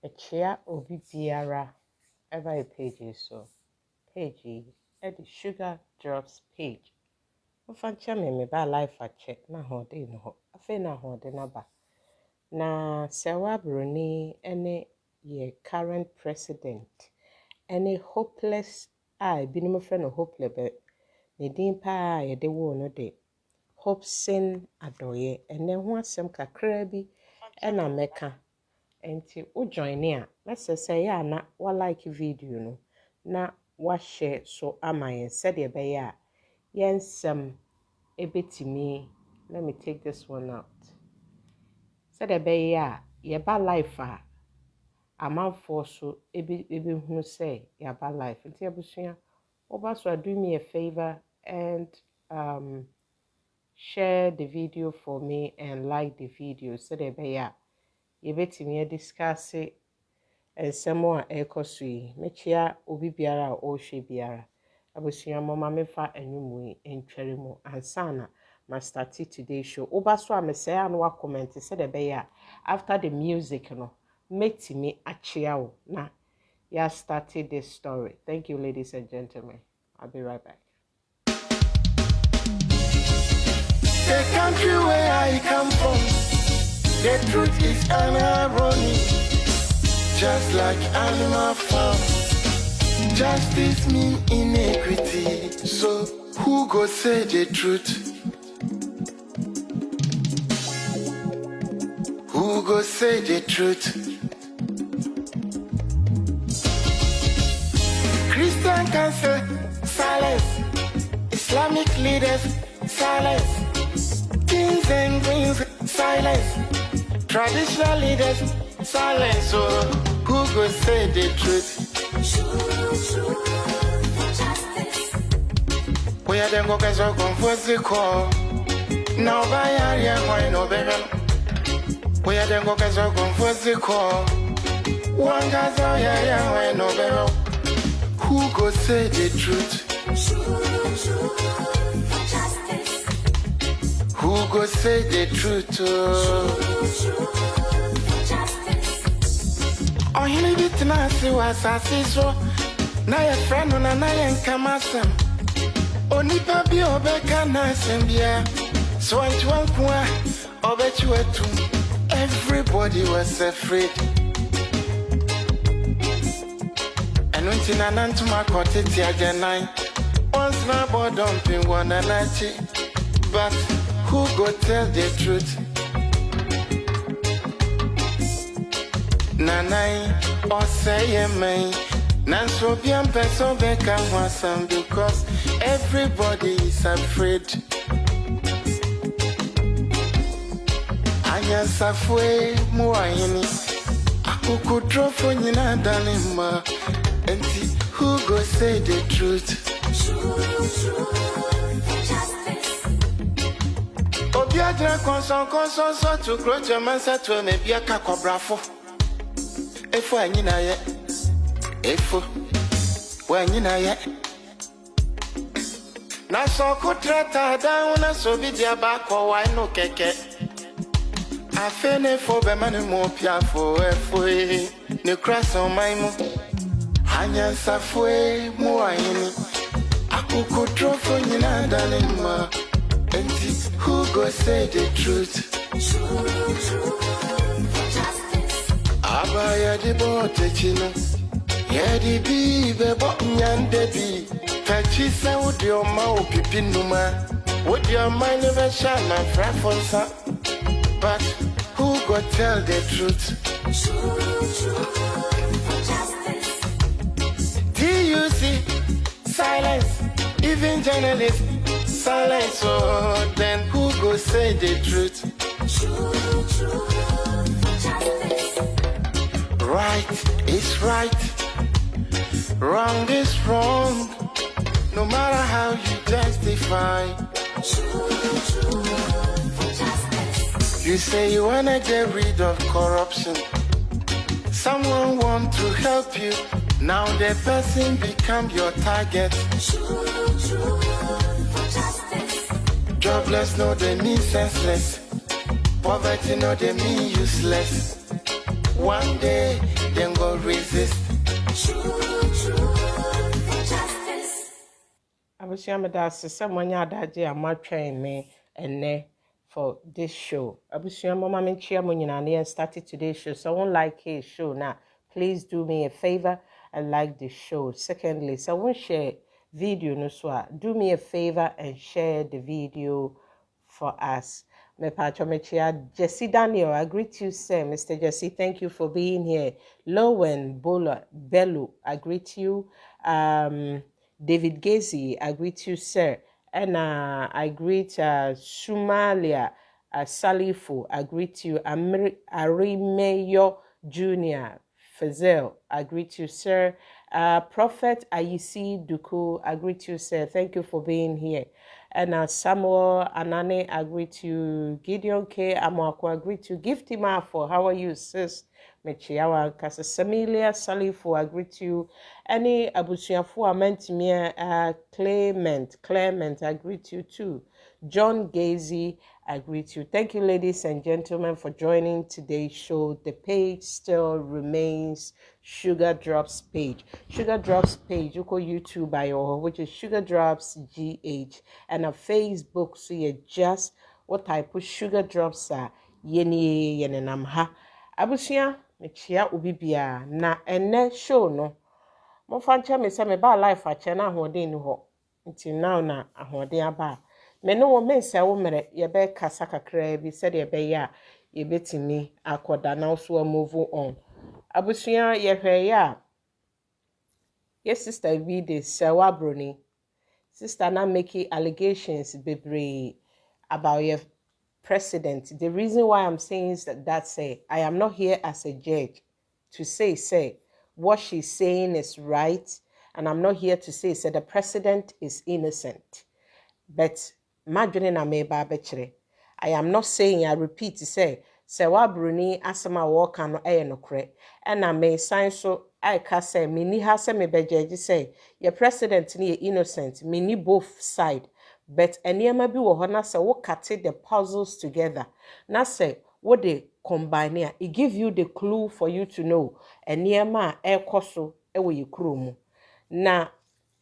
A chair obi biara ever a page so page at the sugar drops page. Ufancha me ba life a check na hode no. Afe na hode na ba. Na Serwaa Broni ene ye current president ene hopeless bini mo friend hopeless be ne din pa ye de wo no de Hopsin adoye ene ho asem kakra bi ena meka. Enti o join a say ya na wa like video no na wa share so ama yen said ye be ya yensem ebetimi. Let me take this one out. Said ye be ya ye ba life a amanfo so ebe hu say ya ba life. Enti abusua oba so do me a favor and share the video for me and like the video said ye be ya ye betimi discuss it. Ensemo a ekoso yi mechia obi biara o hwe biara abosua mama mefa enwumu yi entwere mu ansana ma start today show oba so am say an wa comment say de be ya after the music no metimi achia wo na ya started this story. Thank you, ladies and gentlemen. I'll be right back. The country where I come from, the truth is Serwaa Broni. Just like animal farm, justice mean inequity. So who go say the truth? Who go say the truth? Christian can say silence, Islamic leaders silence, kings and queens silence, traditional leaders silence. So who go say the truth? We are them go get so confused the call. Now by area why no better. We are them go get so confused the call. One guy's out here why no better. Who go say the truth? Who go say the truth? Oh, he need it na si wasasi so. Na ye friend na na ye nkamasem. Onipa bi obeka na sembia. So antwankwa obechi wetu. Everybody was afraid. And until Nanantuma Kotiti again, once na bodumping one anachi. But who go tell the truth? Nanai or say me, Nanso bien person beka wasam because everybody is afraid. Anya safwe muayini, akukudro fonyina danima. Enti who go say the truth? Obiadra konson so to grow your man sa to me bia kakwabrafo. Efo anyina ye. Efo. Wa anyina ye. Na so kutrata down na so bi dia ba ko wai no keke. Afene fo be manu mo piafo efo e. Ne cross on my mo. Anya safwe mu ayini. Akukudro fo nyina dalema. Enti who go say the truth? Abaya di bote chino. Yedi bi bebo nyande bi. Tachi se udi oma upipi numa. Would your mind never shine my frafonsa? But who go tell the truth? DUC, silence. Even journalists, silence. So then who go say the truth? Right is right, wrong is wrong. No matter how you justify. You say you wanna get rid of corruption. Someone want to help you. Now the person become your target. Jobless no they mean senseless. Poverty no they mean useless. One day Abusia me da se mwanya adaje amatwen me ene for this show. Abusia mama me chia mo nyina na started today's show. So won't like his show now. Please do me a favor and like the show. Secondly, so won't share video no so do me a favor and share the video for us. Me pacho me chia Jesse Daniel, I greet you, sir. Mr. Jesse, thank you for being here. Lowen Bola Bello, I greet you. David Gazy, I greet you, sir. And I greet Sumalia Salifu, I greet you. Arimeyo Jr. Fazel, I greet you, sir. Prophet Ayisi Duku, I greet you, sir. Thank you for being here. And Samuel Anane, I greet you. Gideon K. Amwako, I greet you. Gifty Mafo, how are you, sis? Mechiawa Kasa Samilia Salifu, I greet you. Any Abusiafu, I meant me, Clement, I greet you too. John Gazy, I greet you. Thank you, ladies and gentlemen, for joining today's show. The page still remains Sugar Drops page. Sugar Drops page, you call YouTube by your, which is Sugar Drops GH. And a Facebook, so you just what type of Sugar Drops are. Yeni yenenamha. Abusia, mechia ubibia na ene show no. Mo fancha me se me ba life a che na ahoden ni ho. Nti now na ahoden aba. Me no wo me se wo mere ye be kasa kakra bi se de be ya ye betimi akoda na so move on. Abusia ye hwe ya. Yes sister bi de Serwaa Broni. Sister na making allegations bebre about your president. The reason why I'm saying is that say I am not here as a judge to say what she's saying is right, and I'm not here to say the president is innocent. But madwene na me ba bechere. I am not saying, I repeat, say Serwaa Broni asema woka no nokre. And I may sign so I can say mini ha se me bejeji say your president ni innocent, mini both side. But eniyama bi wo ho na say wo kate the puzzles together. Na say what they combine here, it give you the clue for you to know eniyama ekoso ewo yekuro mu. Na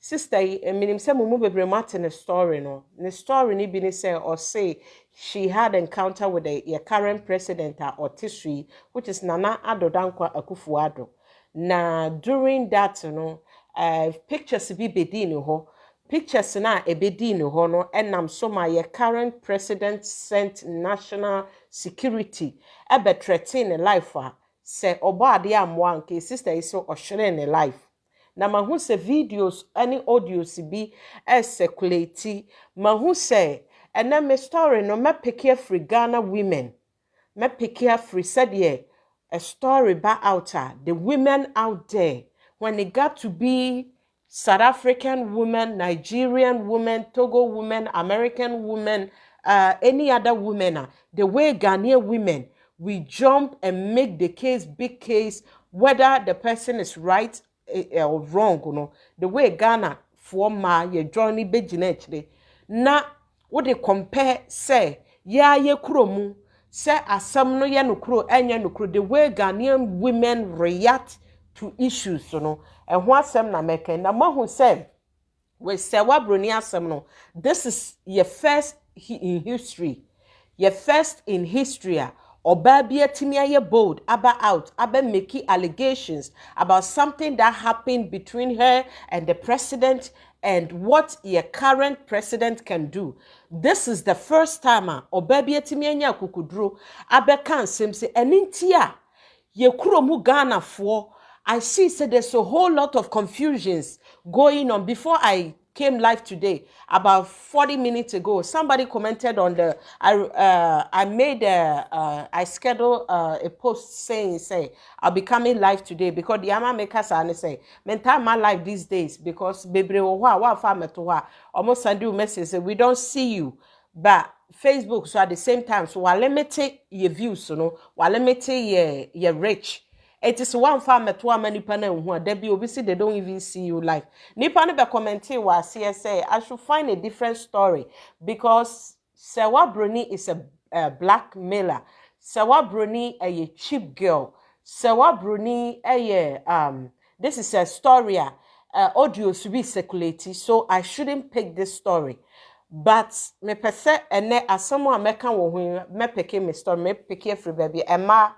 sister minim say mumu bebre mate ne story no. The story ni bi ni say or say she had encounter with the current president or Tisri, which is Nana Addo Dankwa Akufo-Addo. Na during that pictures be bedini ho. Pictures na ebedini ho no enam so my current president sent national security ebe threaten life say oba ade amwa nke sister iso ohwere ne life. Na mahu se videos any audios bi circulate mahu se ena me story no me pick free Ghana women me pick free said a story ba out the women out there when it got to be South African women, Nigerian women, Togo women, American women, any other women, the way Ghanaian women, we jump and make the case, big case, whether the person is right or wrong, you know. The way Ghana for my journey be na what they compare say ye kuromu say asam no ye no kuro enya no kuro the way Ghanaian women react to issues, you know. And what asem na meke na mahu say we Serwaa Broni asem no, this is your first in history. Your first in history. Obabia Timia bold about out, about making allegations about something that happened between her and the president and what your current president can do. This is the first time Obabia Timia Kukudru Abekan Simse and Intia ye kuromu Ghana for. I see so there's a whole lot of confusions going on. Before I came live today, about 40 minutes ago, somebody commented on the I scheduled a post saying I'll be coming live today because the ama makers are say mental my life these days because baby wa farm to almost send you message say we don't see you, but Facebook so at the same time so while limiting your views, you know, while limiting your reach. It is one farm at one many panel who are Debbie obviously they don't even see you live. Nipa be commenting was CSA. I should find a different story because Serwaa Broni is a blackmailer. Serwaa Broni a cheap girl. Serwaa Broni a this is a story. audios to be circulated, so I shouldn't pick this story. But me pese ene asomo ameka wo hu me pick me story me pick every baby Emma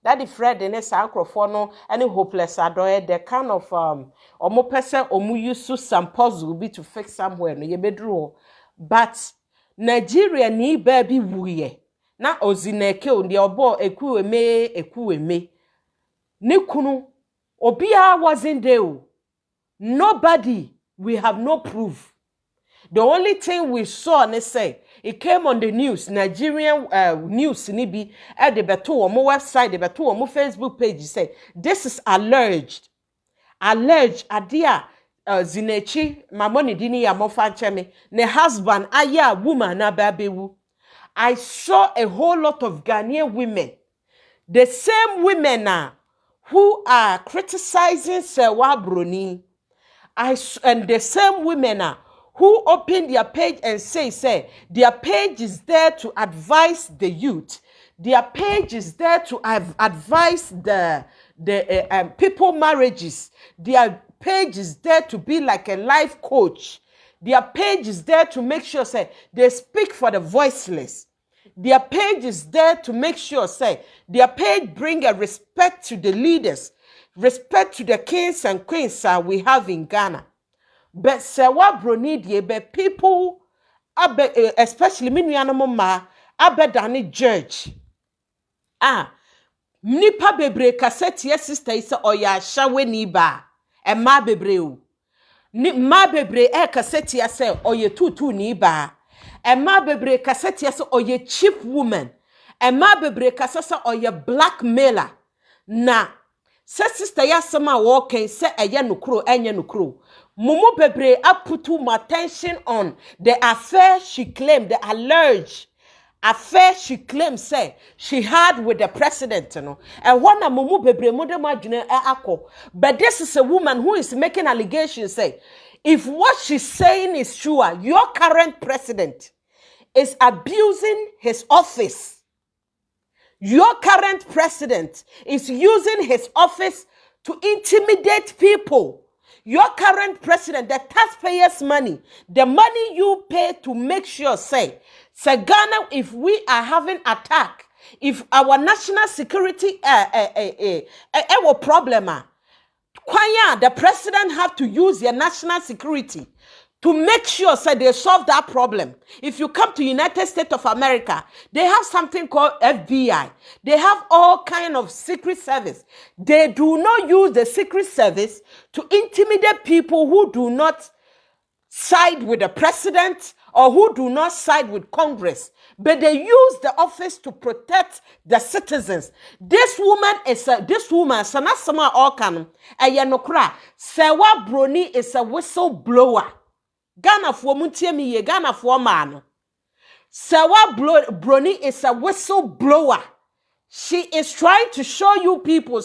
that the Fred in a sancrophone no any hopeless adoye the kind of omo pese omu use some puzzle be to fix somewhere no ye bedru but Nigeria ni baby wuye na ozineke on the obo ekuweme ni kunu obia wasn't there. Nobody, we have no proof. The only thing we saw, they say, it came on the news, Nigerian news, nibi at the beto on my website, the beto on my Facebook page, say this is alleged, adia zinechi, my money dini ya mofancheme, ne husband, aya woman na babewu. I saw a whole lot of Ghanaian women, the same women who are criticizing Serwaa Broni, and the same women who open their page and say their page is there to advise the youth. Their page is there to advise the people marriages. Their page is there to be like a life coach. Their page is there to make sure they speak for the voiceless. Their page is there to make sure their page bring a respect to the leaders, respect to the kings and queens we have in Ghana. But Serwaa Broni be people, especially minuanamo ma, abedani judge. Nipa bebre kaseti ye sister isa oya shawe ni ba. E ma bebre o. Ni ma bebre kaseti ya se oye tutu ni ba. E ma bebre kaseti ya se oye cheap woman. E ma bebre kasesa oye blackmailer. Na se sister ya sama walking se eye nukro enye nukro. Mumu bebre put my attention on the affair she claimed, the alleged affair she claimed she had with the president, you know. And one of Mumu bebre modema ako. But this is a woman who is making allegations if what she's saying is true, your current president is abusing his office. Your current president is using his office to intimidate people. Your current president, the taxpayers' money, the money you pay to make sure, Ghana, if we are having attack, if our national security a problem, the president have to use their national security to make sure they solve that problem. If you come to United States of America, they have something called FBI. They have all kind of secret service. They do not use the secret service to intimidate people who do not side with the president or who do not side with Congress. But they use the office to protect the citizens. This woman, Sanasama Orkan, Ayanokra, Serwaa Broni is a whistleblower. Ghana for muntiemi ye Ghana for man. Serwaa Broni is a whistleblower. She is trying to show you people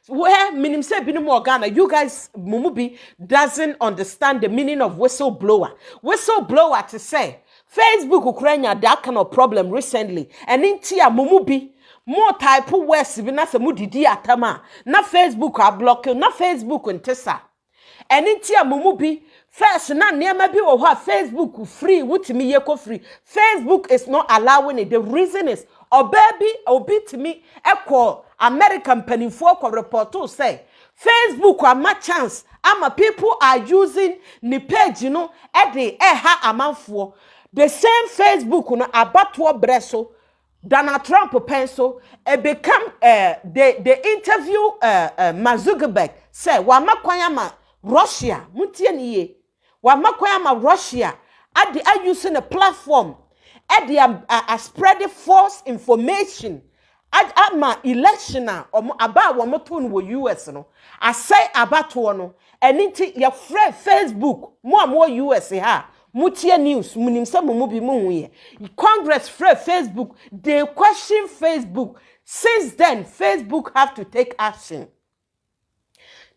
where minim say binimo Ghana. You guys Mumubi doesn't understand the meaning of whistleblower. Whistleblower to say Facebook Ukraine that kind of problem recently. And in tia Mumubi more type of words even as a mudidi atama. Na Facebook are blocking, na Facebook and Tessa. And in tia Mumubi first, na near be or Facebook free, which me yeko free. Facebook is not allowing it. The reason is, baby, beat me, equal American penny for report to say, Facebook are my chance. People are using the page, at the amount for the same Facebook, abattoir bresso, Donald Trump pencil, become the interview Mazugabek say, Wamakwayama, Russia, Mutianiye. Wamakwayama Russia are using a platform at the spreading false information at my election or about what US no. I say about one and into your friend Facebook more US Mutia news munim some mubi munye Congress friend Facebook they question Facebook. Since then Facebook have to take action.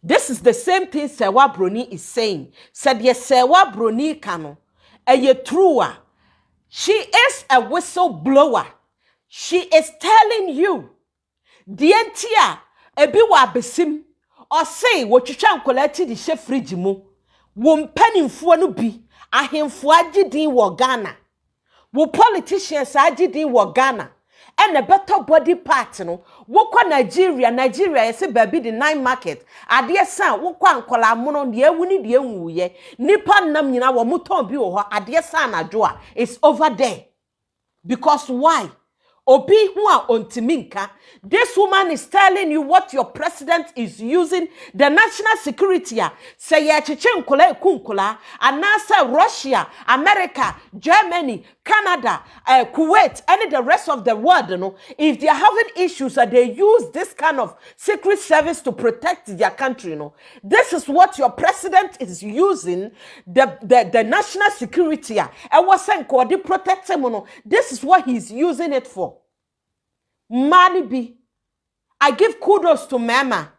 This is the same thing Serwaa Broni is saying. Said yes, Serwaa Broni kano. Ye true. She is a whistleblower. She is telling you, Dientia, ebi wa besim, or say what you chan collected the chef fridge mu. Won penny for no be. A him for din wa Ghana. Wo politicians agidi wa Ghana. And a better body part no. Woko Nigeria yesi baby the 9 market. Adie san woko ankola mono die wuni die nwuye. Nipa nam nyina wo muton bi wo ho adie san adwoa. It's over there. Because why? Obi huwa ontiminka. This woman is telling you what your president is using the national security. Say ya chiche nkula kunkula. Anasa Russia, America, Germany, Canada, Kuwait, and the rest of the world. You know, if they are having issues, they use this kind of secret service to protect their country. You know, this is what your president is using the national security. I was saying, protect him. You know, this is what he's using it for. Money be. I give kudos to Mama.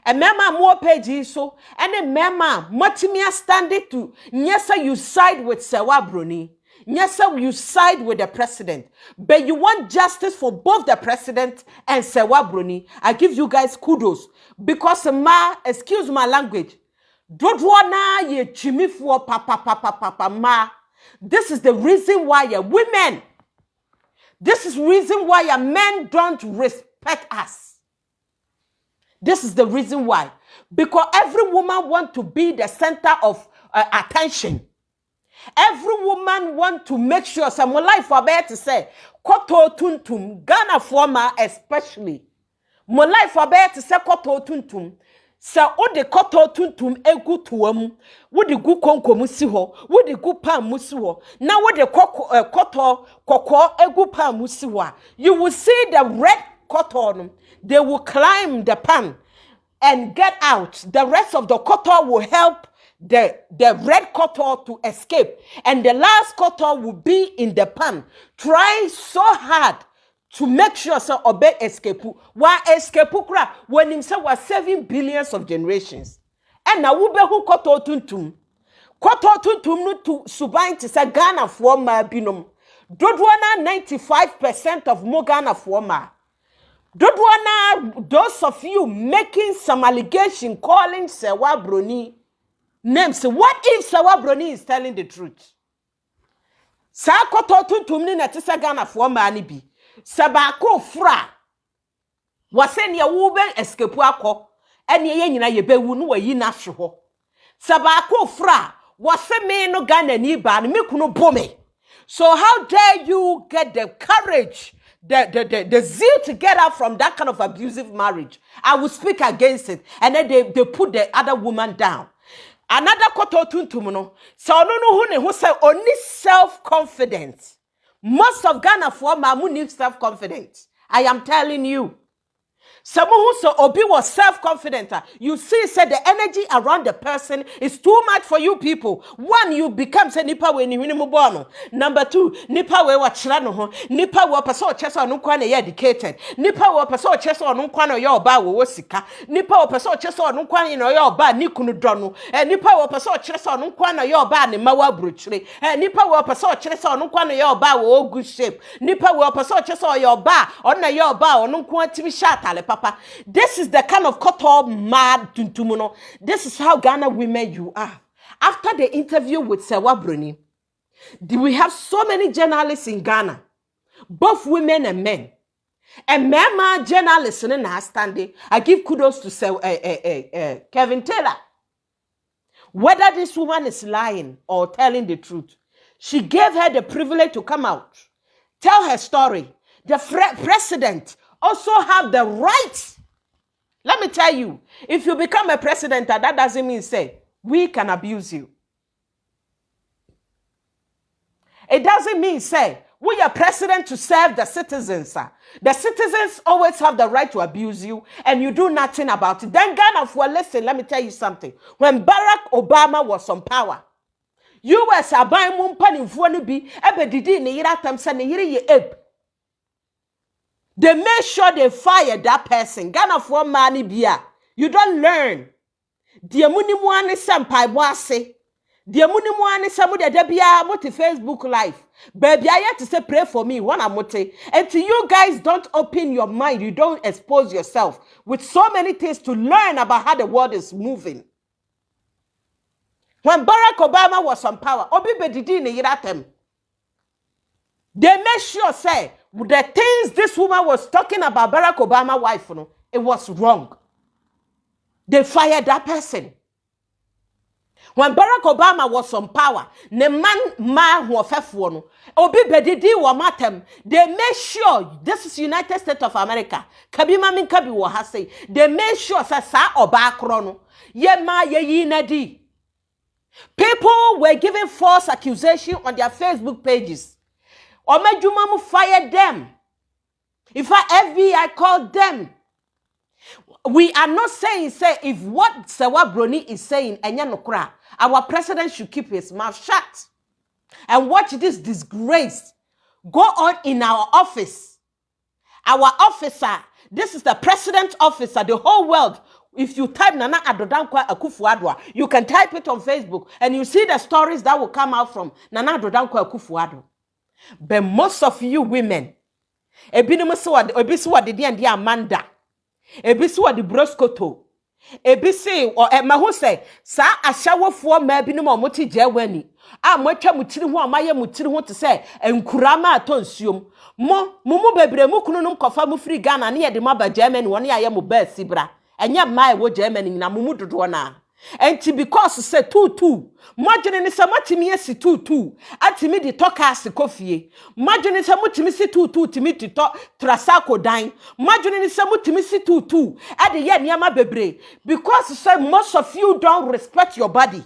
And Mama more page so. And then Mama, Matimia standing to. Yes, sir, you side with Serwaa Broni. Yes, sir, you side with the president. But you want justice for both the president and Serwaa Broni. I give you guys kudos. Because excuse my language. Dodwana ye chimifu papa ma. This is the reason why women. This is the reason why men don't respect us. This is the reason why. Because every woman wants to be the center of attention. Every woman wants to make sure some life for better to say, Koto tuntum, Ghana former especially. Mo life for better to say Koto tuntum. Sa o de koto tuntum egu tuam wo de gu konko musi ho wo de gu pan musi ho na wo de koto egu pan musi ho you will see the red cotton they will climb the pan and get out. The rest of the cotton will help the red cotton to escape, and the last cotton will be in the pan. Try so hard to make sure so obey escape. Why escape kra when him say was 7 billions of generations. And now we be who koto tuntum. Koto tuntum no to subain to say Ghana for ma binom. Dodwana 95% of mo Ghana for ma. Dodwana, those of you making some allegation calling Serwaa Broni names. What if Serwaa Broni is telling the truth? Sa koto tuntum ni na tisa Ghana for ma ni bi. Sabako fra wasen ya wube escape akọ ene ye nyina ye bewu no wayi na hwe Sabako fra wase me no Ghana ni ba no mekunu bome. So how dare you get the courage, the zeal to get out from that kind of abusive marriage? I will speak against it. And then they put the other woman down. Another koto tuntum no. So no who say only self-confidence. Most of Ghana for mamu need self-confidence. I am telling you. Someone who so Obi was self-confident. You see, said the energy around the person is too much for you people. One, you become say nipa we ni bono. Number two, nipa we wa chirano ho. Nipa we person chesa no kwa na educated. Nipa we person chesa no kwa na yo ba wo sika. Nipa we person chesa no kwa na yo ba ni kunu dono. Nipa we person chesa no kwa na yo ba ni mawa bruchire. Nipa we person chesa no kwa na yo ba wo good shape. Nipa we person chesa yo ba on na yo ba ono kwa timi shatale. Papa, this is the kind of koto mad tuntumuno. This is how Ghana women you are. After the interview with Serwaa Broni, we have so many journalists in Ghana, both women and men. And mama journalists in our standing. I give kudos to Kevin Taylor. Whether this woman is lying or telling the truth, she gave her the privilege to come out, tell her story. The president also have the right. Let me tell you, if you become a president, that doesn't mean say we can abuse you. It doesn't mean say we are president to serve the citizens. The citizens always have the right to abuse you, and you do nothing about it. Then Ghana, for listen, let me tell you something. When Barack Obama was on power, US abai mumpa ni mfuano bi ebe didi ni yira tamsa ni yiri ye ape. They made sure they fired that person. Ghana for money bia. You don't learn. The muni muani senpai boase. The munimu ani samu de debia moti Facebook live. Baby, I had to say pray for me. One amote. Until you guys don't open your mind, you don't expose yourself with so many things to learn about how the world is moving. When Barack Obama was on power, Obi bedidi ne yiratem. They made sure say the things this woman was talking about Barack Obama's wife, it was wrong. They fired that person. When Barack Obama was on power, ne man ma who ofefo obi bedidi wo matem. They made sure this is United States of America. Kabi mami kabi wo ha say. They made sure say sa oba akro no ye ma ye yi na di. People were giving false accusation on their Facebook pages. Omejumamu fired them. In fact, FBI called them. We are not saying, say, if what Serwaa Broni is saying, our president should keep his mouth shut. And watch this disgrace go on in our office. Our officer, this is the president officer, the whole world. If you type Nana Adodankwa Akufo-Addo, you can type it on Facebook and you see the stories that will come out from Nana Adodankwa Akufo-Addo. But most of you women, ebisuwa de Amanda, ebisuwa de Broskoto, ebisi or mahu say sa ashawofo ma binom omoti jewani a mwatwa mutiri ho amaye mutiri ho te say enkurama atonsuom mo bebre mu kunu num kofa mu free Ghana na ye de maba Germany woni aye mo ba sibra enye mai wo Germany na mu dodo na enti because say tutu modwene ne se matimi esi tutu atimi di tokase kofie modwene se mutimi si tutu timi tito trasako dan modwene ne se mutimi si tutu ade ye niama bebre because say most of you don't respect your body.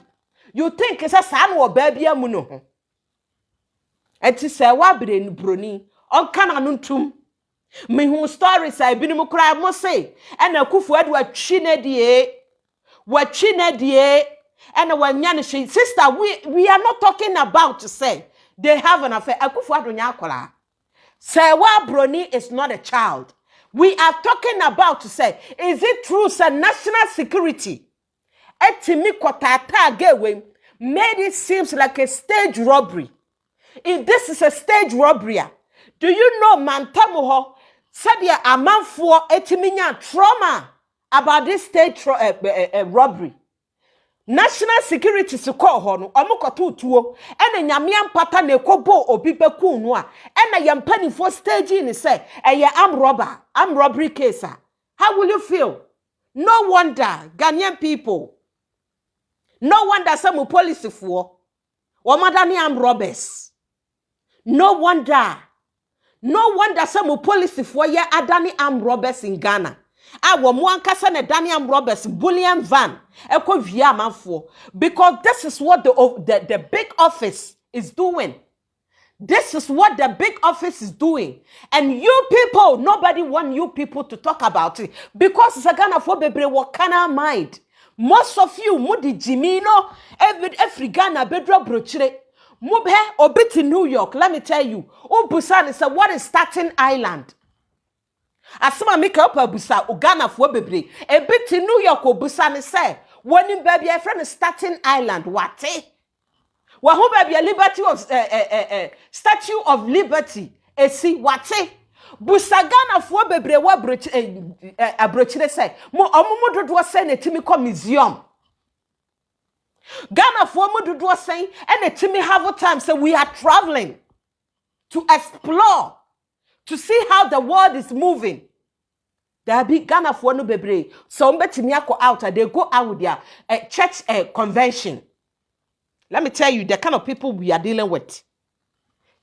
You think it's a san or baby amuno enti Serwaa Broni on kana nuntum me who stories I binimu cry mo say and Akufo-Addo wachine and when sister, we are not talking about to say they have an affair. Akufo-Addo nyakola. Serwaa Broni is not a child. We are talking about to say, is it true, sir, national security? Etimi kotata gewe made it seems like a stage robbery. If this is a stage robbery, do you know mantamuho said ya amanfo etiminya trauma about this stage robbery? National security se call hono omokoto tuo ene nyame ampata na ekobo obi beku no a ene yampani for stage ni say eye am robbery case. How will you feel? No wonder Ghanaian people, no wonder some police for womadani am robbers. No wonder some police for ye adani am robbers in Ghana. Awo mo ankasa na Daniel Roberts bullion van eko via manfo because this is what the big office is doing. This is what the big office is doing. And you people, nobody want you people to talk about it because it's a Ghana for bebre wakana mind. Most of you mudi jimino every Ghana bedro brochire mube obiti New York. Let me tell you, Busan is what is Staten Island. Asama make up a busa Ghana for bebre. A bit in New York busa ne say when in baby a friend Staten Island wate. Wahu baby a liberty of Statue of Liberty. E si wate. Busa Ghana for bebre wa brochire say mo omumu dodo say na timi ko museum. Ghana for mo dodo say and na timi have time say we are traveling to explore, to see how the world is moving. There be Ghana for no bebre. So mbetimi akọ out, they go out with their church convention. Let me tell you the kind of people we are dealing with.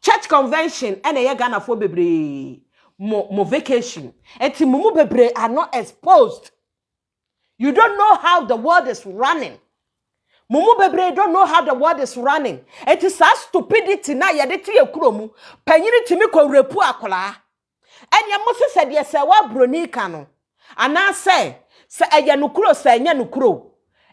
Church convention and a Ghana for bebre mo vacation. Eti mumu bebre are not exposed. You don't know how the world is running. Mumu bebre don't know how the world is running. It is a stupidity na yadeti ekuromu. Penyini timi ko repu akola. And ya Moses said yes, Serwaa Broni kano. And I say aya nukuro say nya nukuro.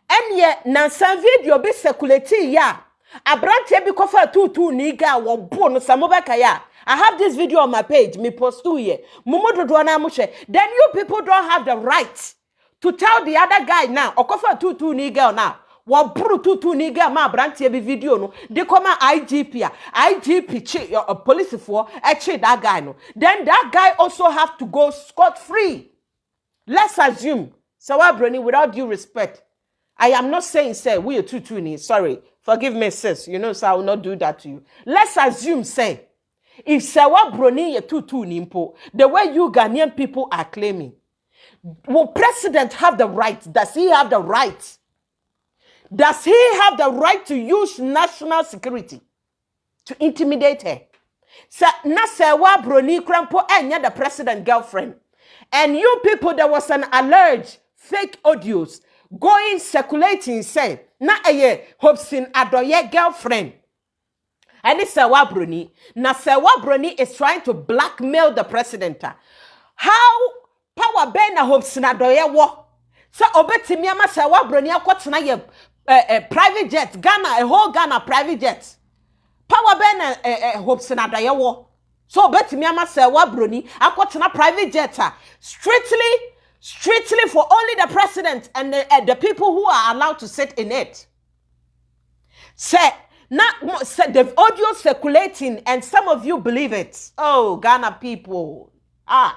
And ye nansan video be circulate ya. Abrante bi kofa tutu niga wo bo no samobeka ya. I have this video on my page, me post to ye. Mumu dodo na mushe. Then you people don't have the right to tell the other guy now, okofa tutu niga now. wa buru tutu ni ga ma brantie bi video no de koma IGP police for that guy no. Then that guy also have to go scot free. Let's assume Serwaa Broni, without due respect, I am not saying say we are tutu. Sorry, forgive me, sis. You know, so I will not do that to you. Let's assume say if Serwaa Broni ye tutu nimpo, the way you Ghanaian people are claiming, will president have the right? Does he have the right? Does he have the right to use national security to intimidate her? Na Serwaa Broni krampo enya the president girlfriend. And you people, there was an alleged fake audios going circulating saying, na Hobson Adoye girlfriend. And it's Serwaa Broni. Now Serwaa Broni is trying to blackmail the president. How power ben na Hobson Adoye wo? So obetimi ama Serwaa Broni akwotena ye private jet, Ghana, a whole Ghana private jet. Power ben Hobson Adoye wo. So obetimi ama Serwaa Broni akwotena private jet strictly for only the president and the people who are allowed to sit in it. Say the audio circulating and some of you believe it. Oh, Ghana people. I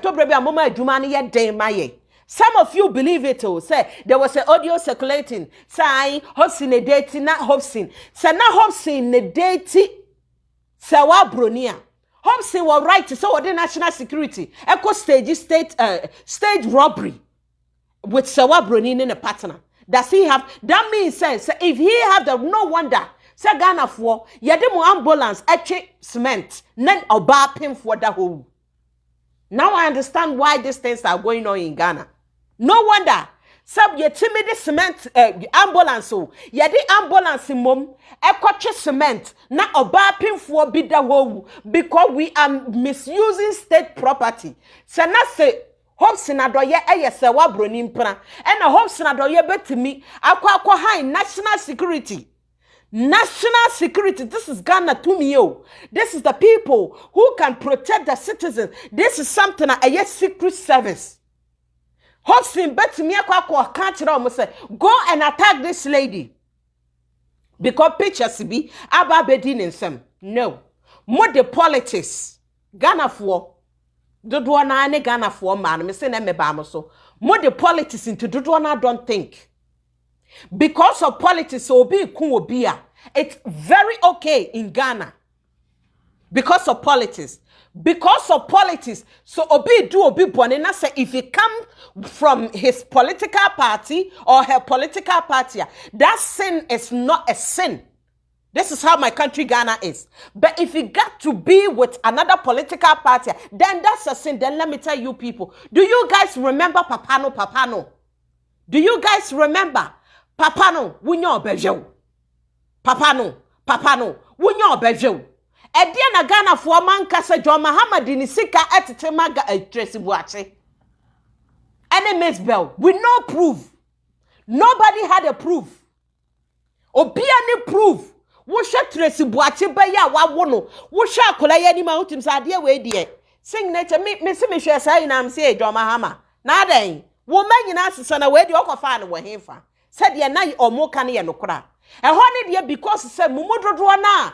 told Baby Mama Jumani yet day my. Some of you believe it. Oh, say there was an audio circulating. Say Hobson a dating, not Hobson. Say not Hobson a dating Serwaa Broni. Hobson was right to say the national security. Echo stage robbery with Serwaa Broni in a partner. Does he have? That means says if he have the no wonder. Say Ghana for yedemo ambulance cement then oba pim for the whole. Now I understand why these things are going on in Ghana. No wonder. Sub ye timid cement ambulance so ye the ambulance mom cement na oba pim for be the whole because we are misusing state property. So na say Hobson Adoye Serwaa Broni mpra and a Hobson Adoye betimi akwa high national security. National security. This is Ghana to me. This is the people who can protect the citizens. This is something a secret service. Hobson betimi akwa can't say go and attack this lady. Because pictures be aba bedin in some. No. More the politics. Ghana for Dodo na ane Ghana for man, me say na me ba mo so. More the politics into Dodo na don't think. Because of politics, obi kun obi a. It's very okay in Ghana. Because of politics. Because of politics. So obi do obi bone na say if he come from his political party or her political party, that sin is not a sin. This is how my country Ghana is. But if you got to be with another political party, then that's a sin. Then let me tell you people. Do you guys remember Papano? Do you guys remember Papano? Wunyo bejo. Papano. Wunyo bejo. Ediana Ghana for man kasa John Muhammad ni sika etete maga Tracy Buache. Enemies bell. With no proof. Nobody had a proof. Obiani proof. Wosha Tracy Buache baya wa wono. Wosha akola ye ni ma utim sa de we de. Sing nature me se me hwe sai na am se John Muhammad. Na den. Wo ma nyina asesa na we de okofa na wo hefa. Said ye na omo ka na ye nokora. Ehɔ ne de because say mumododo na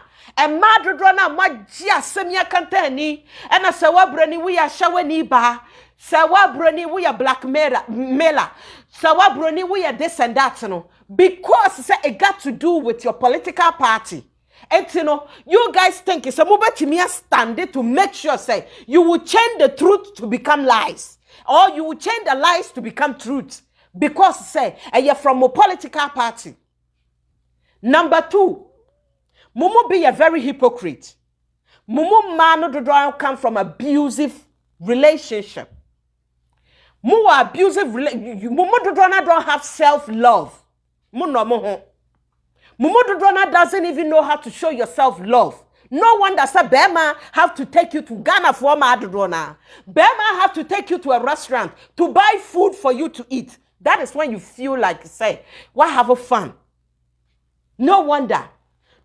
dodo na magye asem ya kantani ena Serwaa Broni we ya shawani ba Serwaa Broni we ya blackmailer Serwaa Broni we ya this and that no because say it got to do with your political party. And you know, you guys think it's a mobile stand it to make sure say you will change the truth to become lies or you will change the lies to become truth because say you're from a political party. Number 2, Mumu be a very hypocrite. Mumu man do come from abusive relationship. Mumu abusive Mumu do don't have self-love. Mumu do doesn't even know how to show yourself love. No wonder say Bema have to take you to Ghana for Madrona. Bema have to take you to a restaurant to buy food for you to eat. That is when you feel like say, "Why have a fun?" No wonder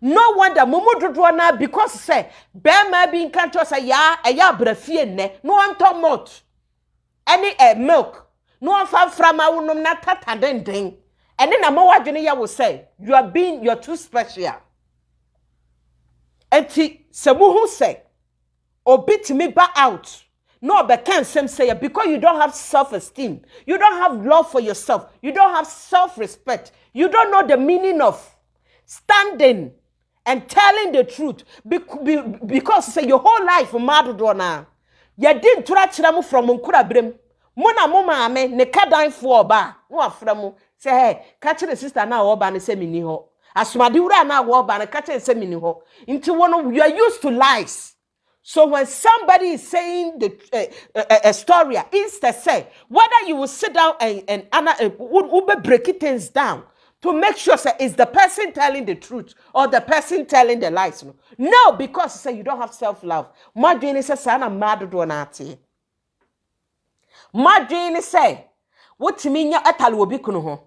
Mumu Dodona because say Bema be in country say ya brafie ne no one talk much any milk no one from awunom na tata den And then Amawa Junior will say, you're too special. And Samuhu say, or beat me back out. No, but can't say it because you don't have self-esteem. You don't have love for yourself. You don't have self-respect. You don't know the meaning of standing and telling the truth. Because say your whole life, Madonna, you didn't try to from Munkura Brim. Mona mama me ne kadan for ba. No aframu. Say, hey, catch the sister now or ban say mini ho. Asumadi ura na wo ban catch say mini ho. Into one you are used to lies. So when somebody is saying a story, instead say whether you will sit down and break things down to make sure say is the person telling the truth or the person telling the lies. No, because say you don't have self-love. Madwini say sana mad do nati. Madwini say what minya atalo obi kunu ho.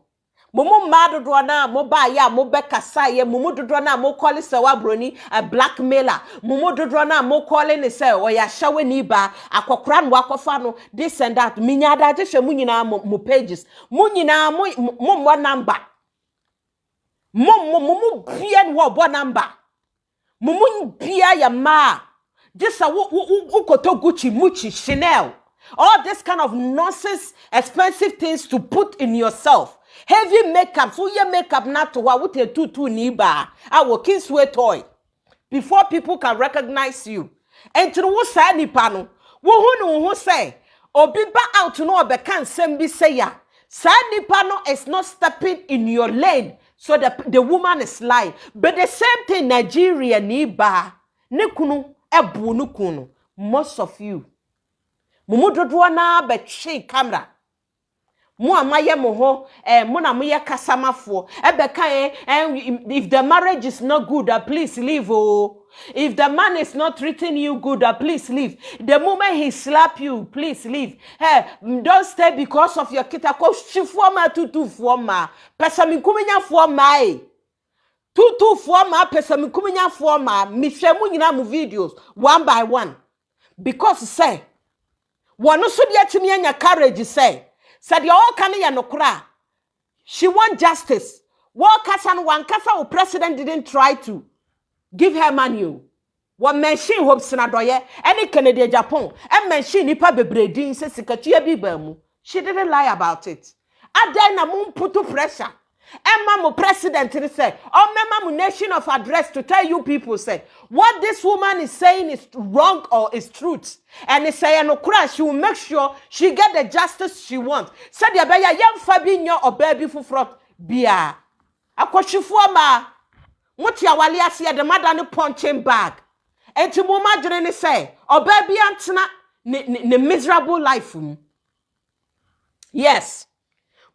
Momo mad do na mo ba ya mo be kasa ye momo do na mo call Serwaa Broni a blackmailer. Momo do na mo call ni say o ya hyawe ni ba akokora no akofa no this and that. Minya adaje hwe mu nyina mo pages. Mu nyina mo number. Mo bia no bo number. Mo bia ya ma. Just a ukoto Gucci, Muchi, Chanel. All this kind of nonsense, expensive things to put in yourself. Heavy makeup, so your makeup not to what a tutu niba. Our kids wear toy. Before people can recognize you. And to who say ni pano. Who say, or be back out to know but can't send be say ya. Sani pano is not stepping in your lane. So the woman is lying. But the same thing Nigeria niba. Nikunu ebu nukunu. Most of you. Mumudodwana be che camera. Mo amaye mo ho mo na mo ye kasamafo ebeka if the marriage is not good please leave oh. If the man is not treating you good please leave. The moment he slap you please leave. Hey, don't stay because of your kita ko shifuama tutu fuama pesa minkuminya fuama tutu fuama pesa minkuminya fuama mi hwemu nyina mu videos one by one because say one so dia timi anya courage say said you all can ya no kra. She want justice. What kasan one kasa president didn't try to give her money. What machine hopes na doye any Canadian Japan and machine nipa bebredin se sikachia bibamu. She didn't lie about it. Ada na mun putu pressure. Emma mo president say, oh mema mo nation of address to tell you people say what this woman is saying is wrong or is truth. And they say no crash, she will make sure she get the justice she wants. Said ya beya young Fabinho or baby for front bia. Akoshifu ma muti ya wali asiya the mother ni punching bag. And to mama jene say, or baby antina ne miserable life. Yes.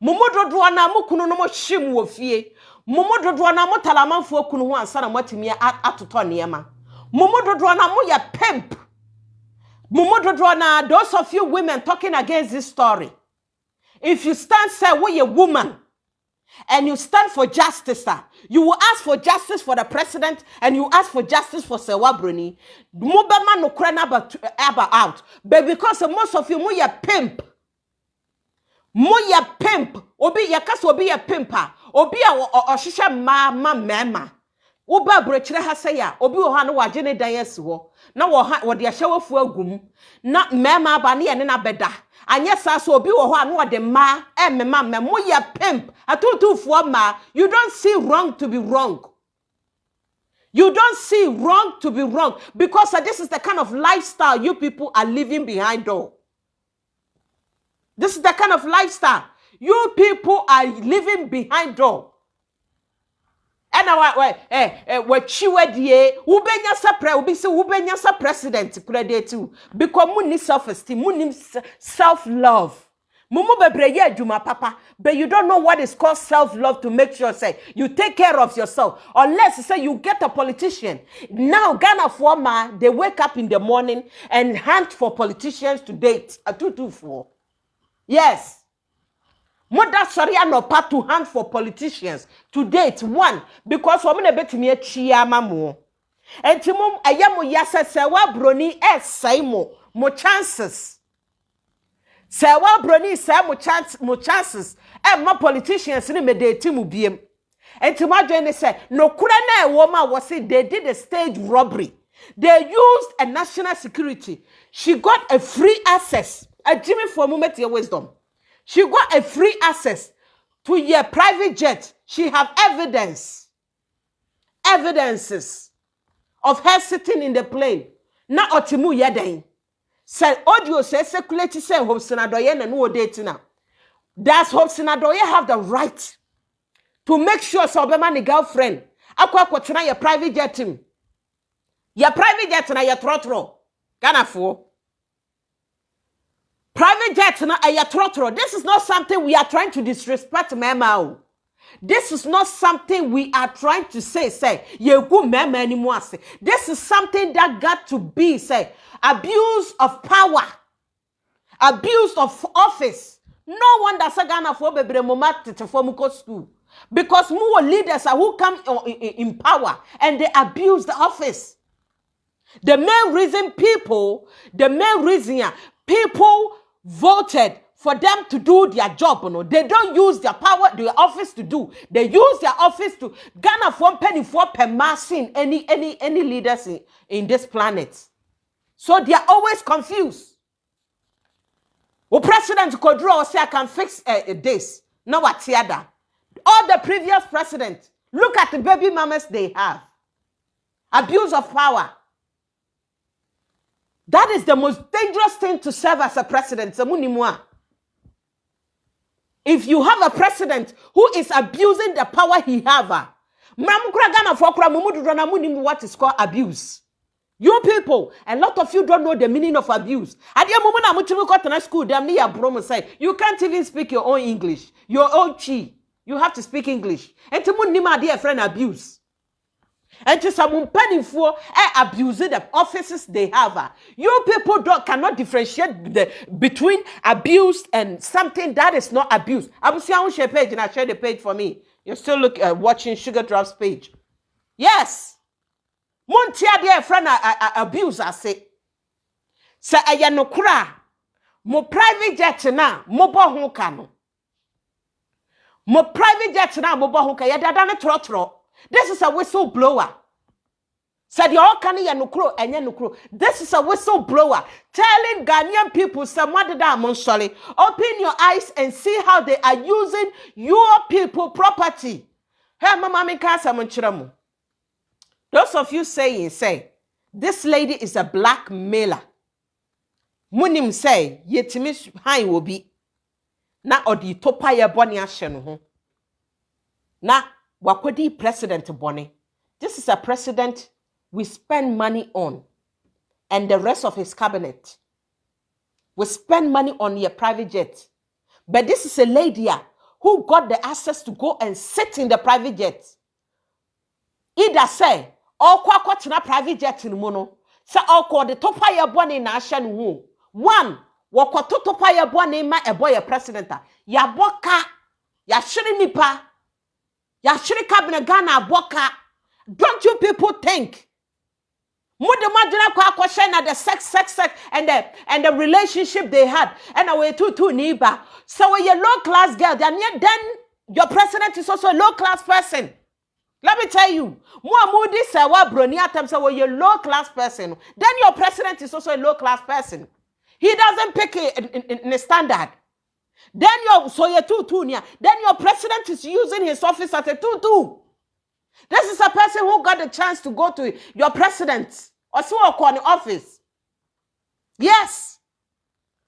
Mumododwa na mukunu no mo hwem wo fie mumododwa na mo talamanfo kunu ho ansa na motimi atoto niema mumododwa na mo ya pimp mumododwa na those of you women talking against this story, if you stand say we a woman and you stand for justice, you will ask for justice for the president and you ask for justice for Serwaa Broni. Mubema no kra na about out, but because most of you mo ya pimp. Moya pimp, obi yakasa obi ya pimpa, obi a oshisha mama. Uba brechire ha say ya, obi wo ha no wagene dan yesi wo. Na wo ha wo de ahyewofu agum. Na mema ba ne na beda. Anye sa so obi wo ho no wo de ma mema moya pimp. Atutufu ma, you don't see wrong to be wrong. You don't see wrong to be wrong because this is the kind of lifestyle you people are living behind door. This is the kind of lifestyle you people are living behind door. And what chiwedie ubenya sapre ubisi ubenya sa president credit too because muni self-esteem, muni self-love. Mumu bebreye adwuma papa, but you don't know what is called self-love to make sure say you take care of yourself. Unless say you get a politician. Now Ghana former they wake up in the morning and hunt for politicians to date. A 224. Yes. Mother sorry no part to hand for politicians to date one because woman bet me a chia mamu. And timum ayamo yasa Serwaa Broni say mo chances. Serwaa Broni say mo chances e ma politicians ni me date mu biem. Enti ma join say no kura na e wo ma wo say they did a stage robbery. They used a national security. She got a free access. A Jimmy for moment your wisdom. She got a free access to your private jet. She have evidences of her sitting in the plane. Na otimu yeden. Say audio say circulate say Hope Senadoye na no date now. Does Hope Senadoye have the right to make sure so be man girlfriend akwa kwotena your private jet him? Your private jet na your trotro. Ghana for private jet na your trotro. This is not something we are trying to disrespect mema. This is not something we are trying to say ye go mema anymore. This is something that got to be say abuse of power, abuse of office. No wonder say Ghana for bebre moma tete for muko school because more leaders are who come in power and they abuse the office. The main reason people voted for them to do their job, you know. They don't use their power, their office to do. They use their office to Ghana for penny for per massing any leaders in this planet. So they are always confused. O President Kodro say I can fix this. No what theater. All the previous presidents, look at the baby mamas they have. Abuse of power. That is the most dangerous thing to serve as a president. If you have a president who is abusing the power he have, what is called abuse. You people, a lot of you don't know the meaning of abuse. You can't even speak your own English, your own chi. You have to speak English. And to dear friend abuse. And to some penny for abusing the offices they have. You people cannot differentiate between abuse and something that is not abuse. I will see on share page and I share the page for me. You're still watching Sugar Drops page. Yes. Montia dear friend abuse I say. Say no kura. Mo private jet na mo bo ho kano. Mo private jet na mo bo ho ka ya dada ne trotro. This is a whistleblower. Said you all can nukro and nukro. This is a whistleblower telling Ghanaian people someone did that monstrally. Open your eyes and see how they are using your people property. Hey, mama, those of you say this lady is a blackmailer. Munim say yetimi high will be na odi topa ye boni ahye ho. Na Wakwadi President Boni. This is a president we spend money on. And the rest of his cabinet. We spend money on your private jet. But this is a lady who got the access to go and sit in the private jet. Either say, or kwa tina private jet in mono. Sa or the topa ya boni na ashen hu. One, wakwa topa ya boni ma a boy a president. Ya boka, ya shirinipa. Yashiri cabinet Ghana boka. Don't you people think? Mude imagine kwa shena the sex and the relationship they had and away two neighbor. So when you're low class girl, then your president is also a low class person. Let me tell you, more moody Serwaa Broni attempts so when you're low class person, then your president is also a low class person. He doesn't pick in a standard. Then your president is using his office as a tutu. This is a person who got the chance to go to your president or so on the office. Yes.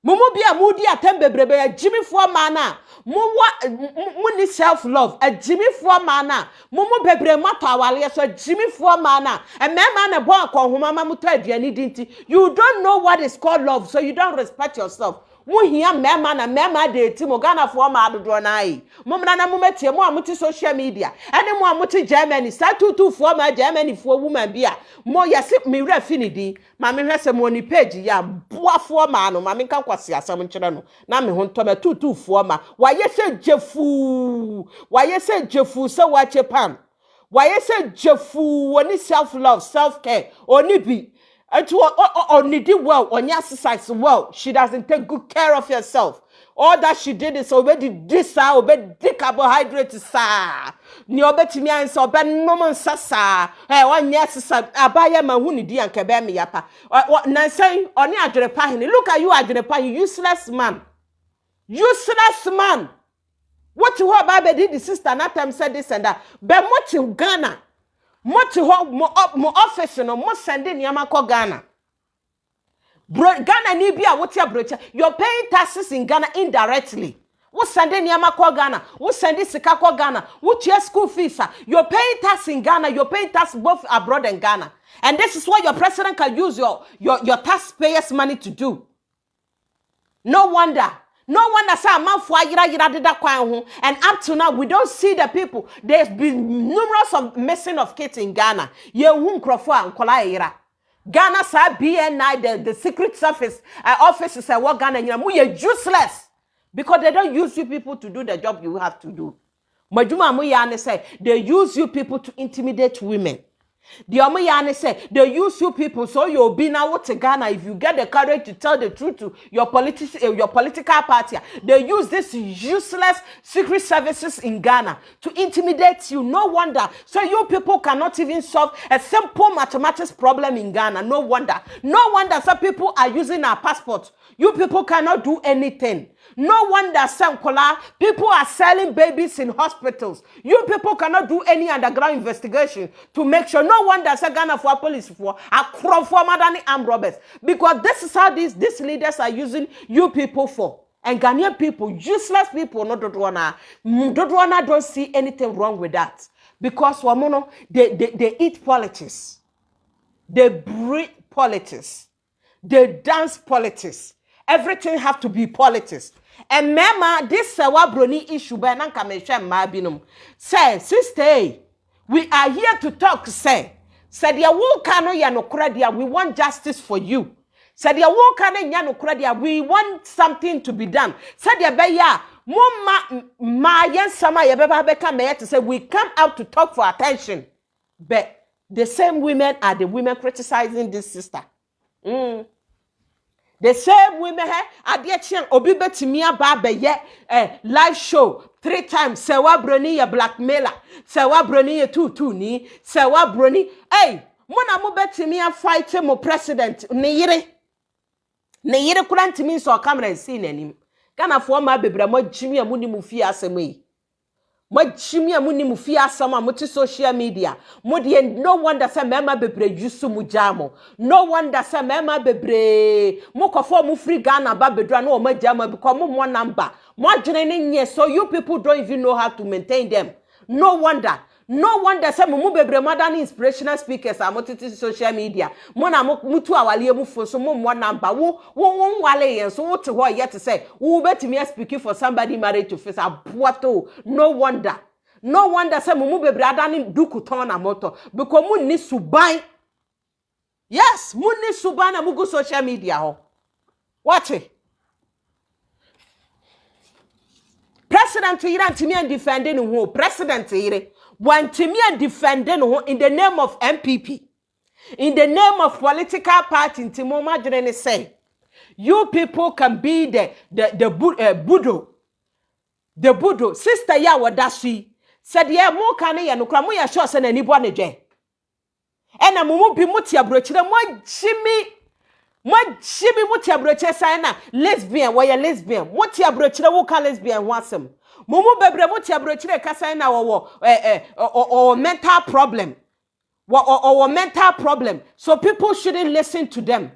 Mumu bia mudi atembe brebe a Jimmy for mana. Muni self-love a Jimmy for mana. Mumu bebre mato awale so Jimmy for mana. And man a bon ko humama muto aduani dinti. You don't know what is called love, so you don't respect yourself. Mu hia mema na mema de ti mo Ghana for ma adodo na yi mo mna na mo metie mo amuti social media ene mo amuti Germany sa tutu for ma Germany for woman bia mo yesi me refinidi ma me hwese mo ni page ya boa for ma no ma me kan kwase asam nkire no na me ho ntoma tutu for ma wa yese jefu se wa chepan wa yese jefu woni self love self care oni bi or needy well, or exercise well. She doesn't take good care of herself. All that she did is already this, obey carbohydrates, sir. Ni obeti mi ansa obe normal sasa. One exercise. Abaya mahuni di anke be me yapa. Nansen oni adrepa hini. Look at you adrepa, you useless man. Useless man. What you about did the sister that time said this and that. But what you Ghana? What you mo office no mo sending yamako Ghana. Ghana ni bia what brocha. You're paying taxes in Ghana indirectly. What sending yamako Ghana? What sending sikako Ghana? What your school fees? You're paying tax in Ghana. You're paying tax both abroad and Ghana. And this is what your president can use your taxpayers' money to do. No wonder. No wonder say a man for yira did that kwan. And up to now we don't see the people. There's been numerous of missing of kids in Ghana. Ye wun krofo an kola yira. Ghana sa BNI the secret service officers say what Ghana you are useless because they don't use you people to do the job you have to do. Majuma mu ya say they use you people to intimidate women. The Omoyane say they use you people so you'll be now to Ghana if you get the courage to tell the truth to your political party. They use this useless secret services in Ghana to intimidate you. No wonder. So you people cannot even solve a simple mathematics problem in Ghana. No wonder. No wonder some people are using our passports. You people cannot do anything. No wonder people are selling babies in hospitals. You people cannot do any underground investigation to make sure. No wonder Ghana for police for a crop for Madani armed robbers. Because this is how these leaders are using you people for. And Ghanaian people, useless people, don't see anything wrong with that. Because they eat politics. They breathe politics. They dance politics. Everything have to be politics. And mama, this Serwaa Broni issue, say, sister, we are here to talk, say, said ya wukano ya no kradia, we want justice for you. Said ya wukano ya no kradia, we want something to be done. Said ya beya, ma yen sama ya beba beka me to say we come out to talk for attention. But the same women are the women criticizing this sister. The same women here, obi betimia ba ye live show 3 times. Serwaa Broni ye blackmailer. Serwaa Broni ye tutu ni. Serwaa Broni. Hey, mona mo betimia fight mo president. Ne yire kuranti mi so camera see nanim. Ghana for ma bebre mo jimi amuni mu fi asem yi. Mo jimi amuni mu fi asem a mo ti social media. Mo de no wonder say mema bebre yusu mu jamo. No wonder say mema bebre mo kofo mo free Ghana ba bedra na o ma jamo because mo number. Mo adwene ne nye so you people don't even know how to maintain them. No wonder. No wonder say mo bebre modern inspirational speakers are multi social media. Mo na mutu awale mu fo so mo number. Wo wale yen so what ho yet to say. Wo betimi speaking for somebody married to face aboato. No wonder. No wonder say mo bebre adani duku ton na moto because mo ni suban. Yes, mo ni suban na mugu social media ho. Watch it. President Iran timi and defending who President Ire want to me and defending in the name of MPP, in the name of political party. Intimo Majorene say, you people can be the Budo. Sister ya wadashi said ya mo kane ya nukra mo ya sure say na ni bo aneje. Ena mumu bi mutia brochire mo jimi mutia brochire say na lesbian wo ya lesbian mutia brochire wo ka lesbian ho asem. Mumu bebre mutia brochire ka say na wo mental problem. Or mental problem. So people shouldn't listen to them.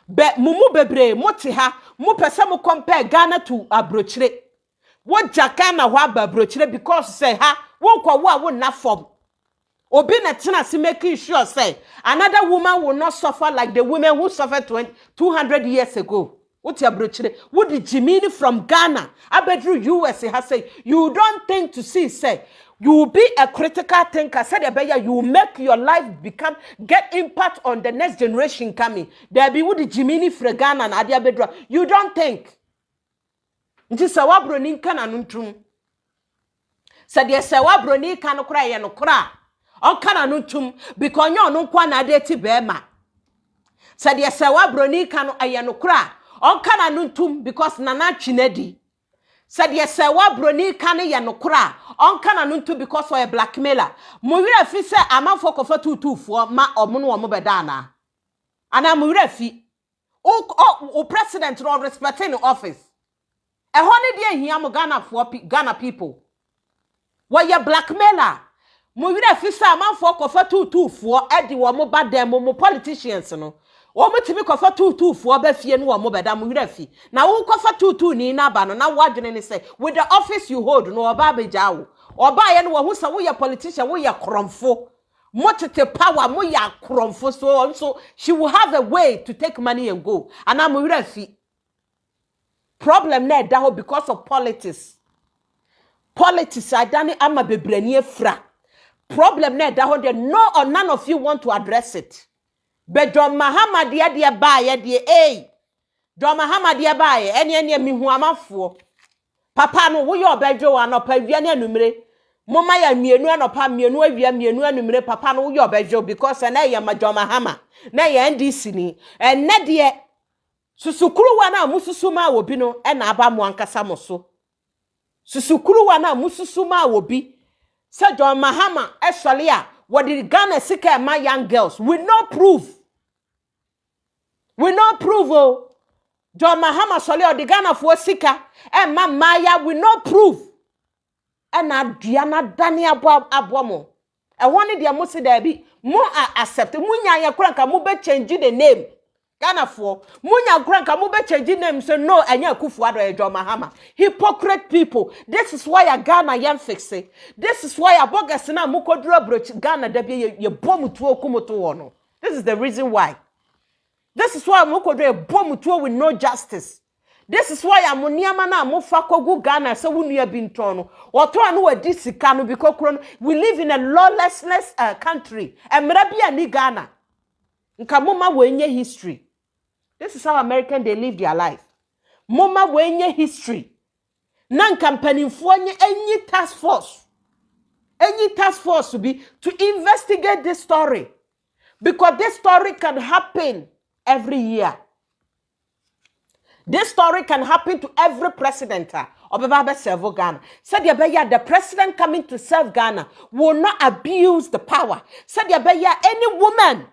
But mumu bebre moti ha mu pese mu compare Ghana to abrochire. What Jakana wa abrochire because say ha won kwa wo na form. Obi na tina si making sure say another woman will not suffer like the women who suffered 200 years ago. What you brochire? What the Jimini from Ghana? Abedru US has say you don't think to see say you will be a critical thinker. Said you will make your life get impact on the next generation coming. There be what the Jimini from Ghana and Adia Bedra. You don't think. It is Serwaa Broni kana nuntum. Said yes, Serwaa Broni kana kura ya no kura. On kana nuntum because you no kwa na deti bema. Said ye Serwaa Broni kano ayanokra. On kana nuntum because nana chinedi. Said ye Serwaa Broni kano yanokra. On kana nuntum because for a blackmailer. Muwira fi se amanfo kofa tutu for ma omunu omobedana. Ana muwira fi. O president no respecting the office. E hone dia hia mo Ghana people. Why you blackmailer? Muwira fi se amanfo kofa tutu for edi wo mo badem mo politicians no. Wo mutimi kofa tutu fo ba fie no wo mo beda mo wira fi na wo kofa tutu ni na ba no na wadwene ne say with the office you hold no oba beja wo oba ye no wo hu say wo ye politician wo ye kromfo motete power mo ya kromfo so she will have a way to take money and go and am wira fi problem na da ho because of politics adani ama bebrani efra problem na da ho there no or none of you want to address it. But John Muhammad dia baye die John Muhammad dia baye ene mihu amafo papa no wo ye obedwo anopa wia ne anumre moma ya mienu anopa mienu awia mienu anumre papa no wo ye obedwo because na ye ma John Muhammad na ye NDC ni ene de susukuruwa na mususuma obi no na aba mo ankasa mo so susukuruwa na mususuma obi se John Muhammad esole a what did Ghana sika my young girls we no proof. We no prove oh. John Mahama Sole or the Ghana for sika and Maya we no prove. And Diana Dania Abomo. I wanted the Musi there be more accept. Munya ya cranka mube change the name. Ghana for Munya cranka mube change the name so no and ya kufuado John Mahama. Hypocrite people. This is why a Ghana yam fix it. This is why a bogasina mukodra broach Ghana debi ye bomb to okumoto. This is the reason why. This is why I'm a bomb with no justice. This is why I'm Niamana Mofakogu Ghana, so when you have been torn. Or to know a disicano because we live in a lawlessness country. And Mrabia ni Ghana. Nkamuma wenye history. This is how Americans they live their life. Moma wenye history. Nan company for any task force. Any task force to be to investigate this story. Because this story can happen every year. This story can happen to every president of serve Ghana. Said the president coming to serve Ghana will not abuse the power. Said any woman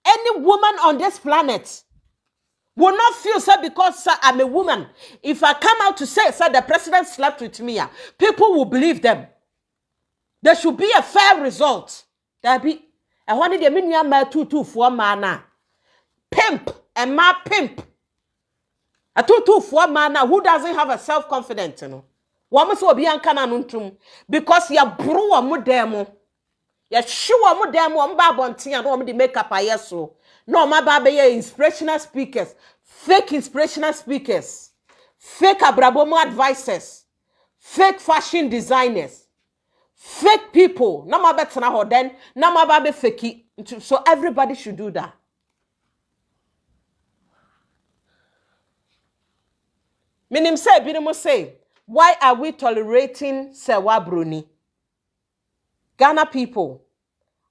on this planet will not feel so because I'm a woman. If I come out to say the president slept with me, people will believe them. There should be a fair result. There be I wanted the minion ma 224 mana. Pimp and ma pimp. A 224 mana who doesn't have a self-confidence, you know. Woman so be ankana nuntum because ya brew mu demo. Ya sure mu demo mba bonti and no the makeup ayeso. No ma ba be inspirational speakers, fake inspirational speakers, fake abrabomo advisors, fake fashion designers, fake people. No ma better na then, no ma ba be fake. So everybody should do that. Minim say, binimo say, why are we tolerating Serwaa Broni? Ghana people,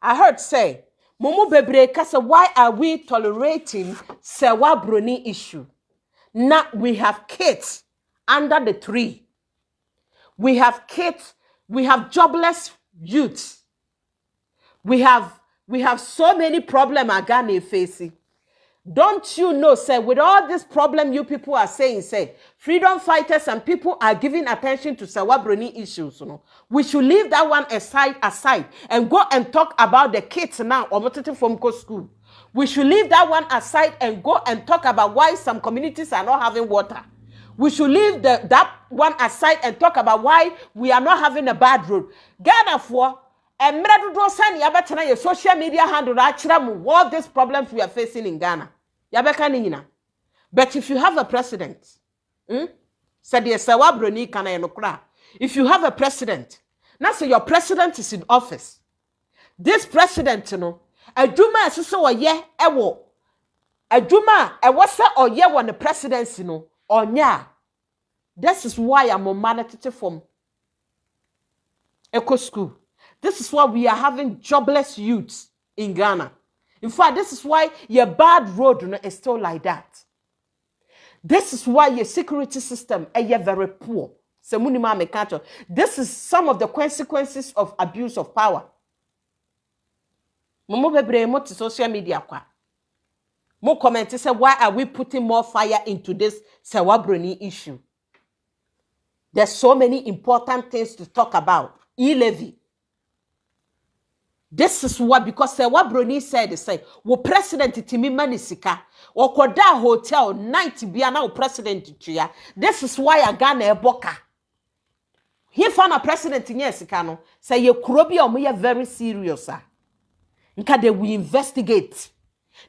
I heard say, Mumu Bebre Kasa, why are we tolerating Serwaa Broni issue? Now we have kids under the tree. We have kids, we have jobless youths. We have so many problems Ghana facing. Don't you know, say, with all this problem you people are saying, say, freedom fighters and people are giving attention to Serwaa Broni issues, you know. We should leave that one aside and go and talk about the kids now, or from school. We should leave that one aside and go and talk about why some communities are not having water. We should leave that one aside and talk about why we are not having a bad road. Ghana for and your social media handle all these problems we are facing in Ghana. But if you have a president, said the Serwaa Broni kana yenokra. If you have a president, now say your president is in office. This president, you know, aduma so ye ewo. Aduma ewasa oye won the presidency no onya. This is why I'm on managed from Eco School. This is why we are having jobless youths in Ghana. In fact, this is why your bad road is still like that. This is why your security system is very poor. This is some of the consequences of abuse of power. Momo bebre mo to social media kwa. Mo comment say, why are we putting more fire into this Serwaa Broni issue? There's so many important things to talk about. E-levy. This is what, because Serwaa Broni said, wo president timi manisika, okoda hotel night biana o president tuya. This is why Ghana eboka. He found a president in Yesika no, say ye kurobi omo very serious. Nka they will investigate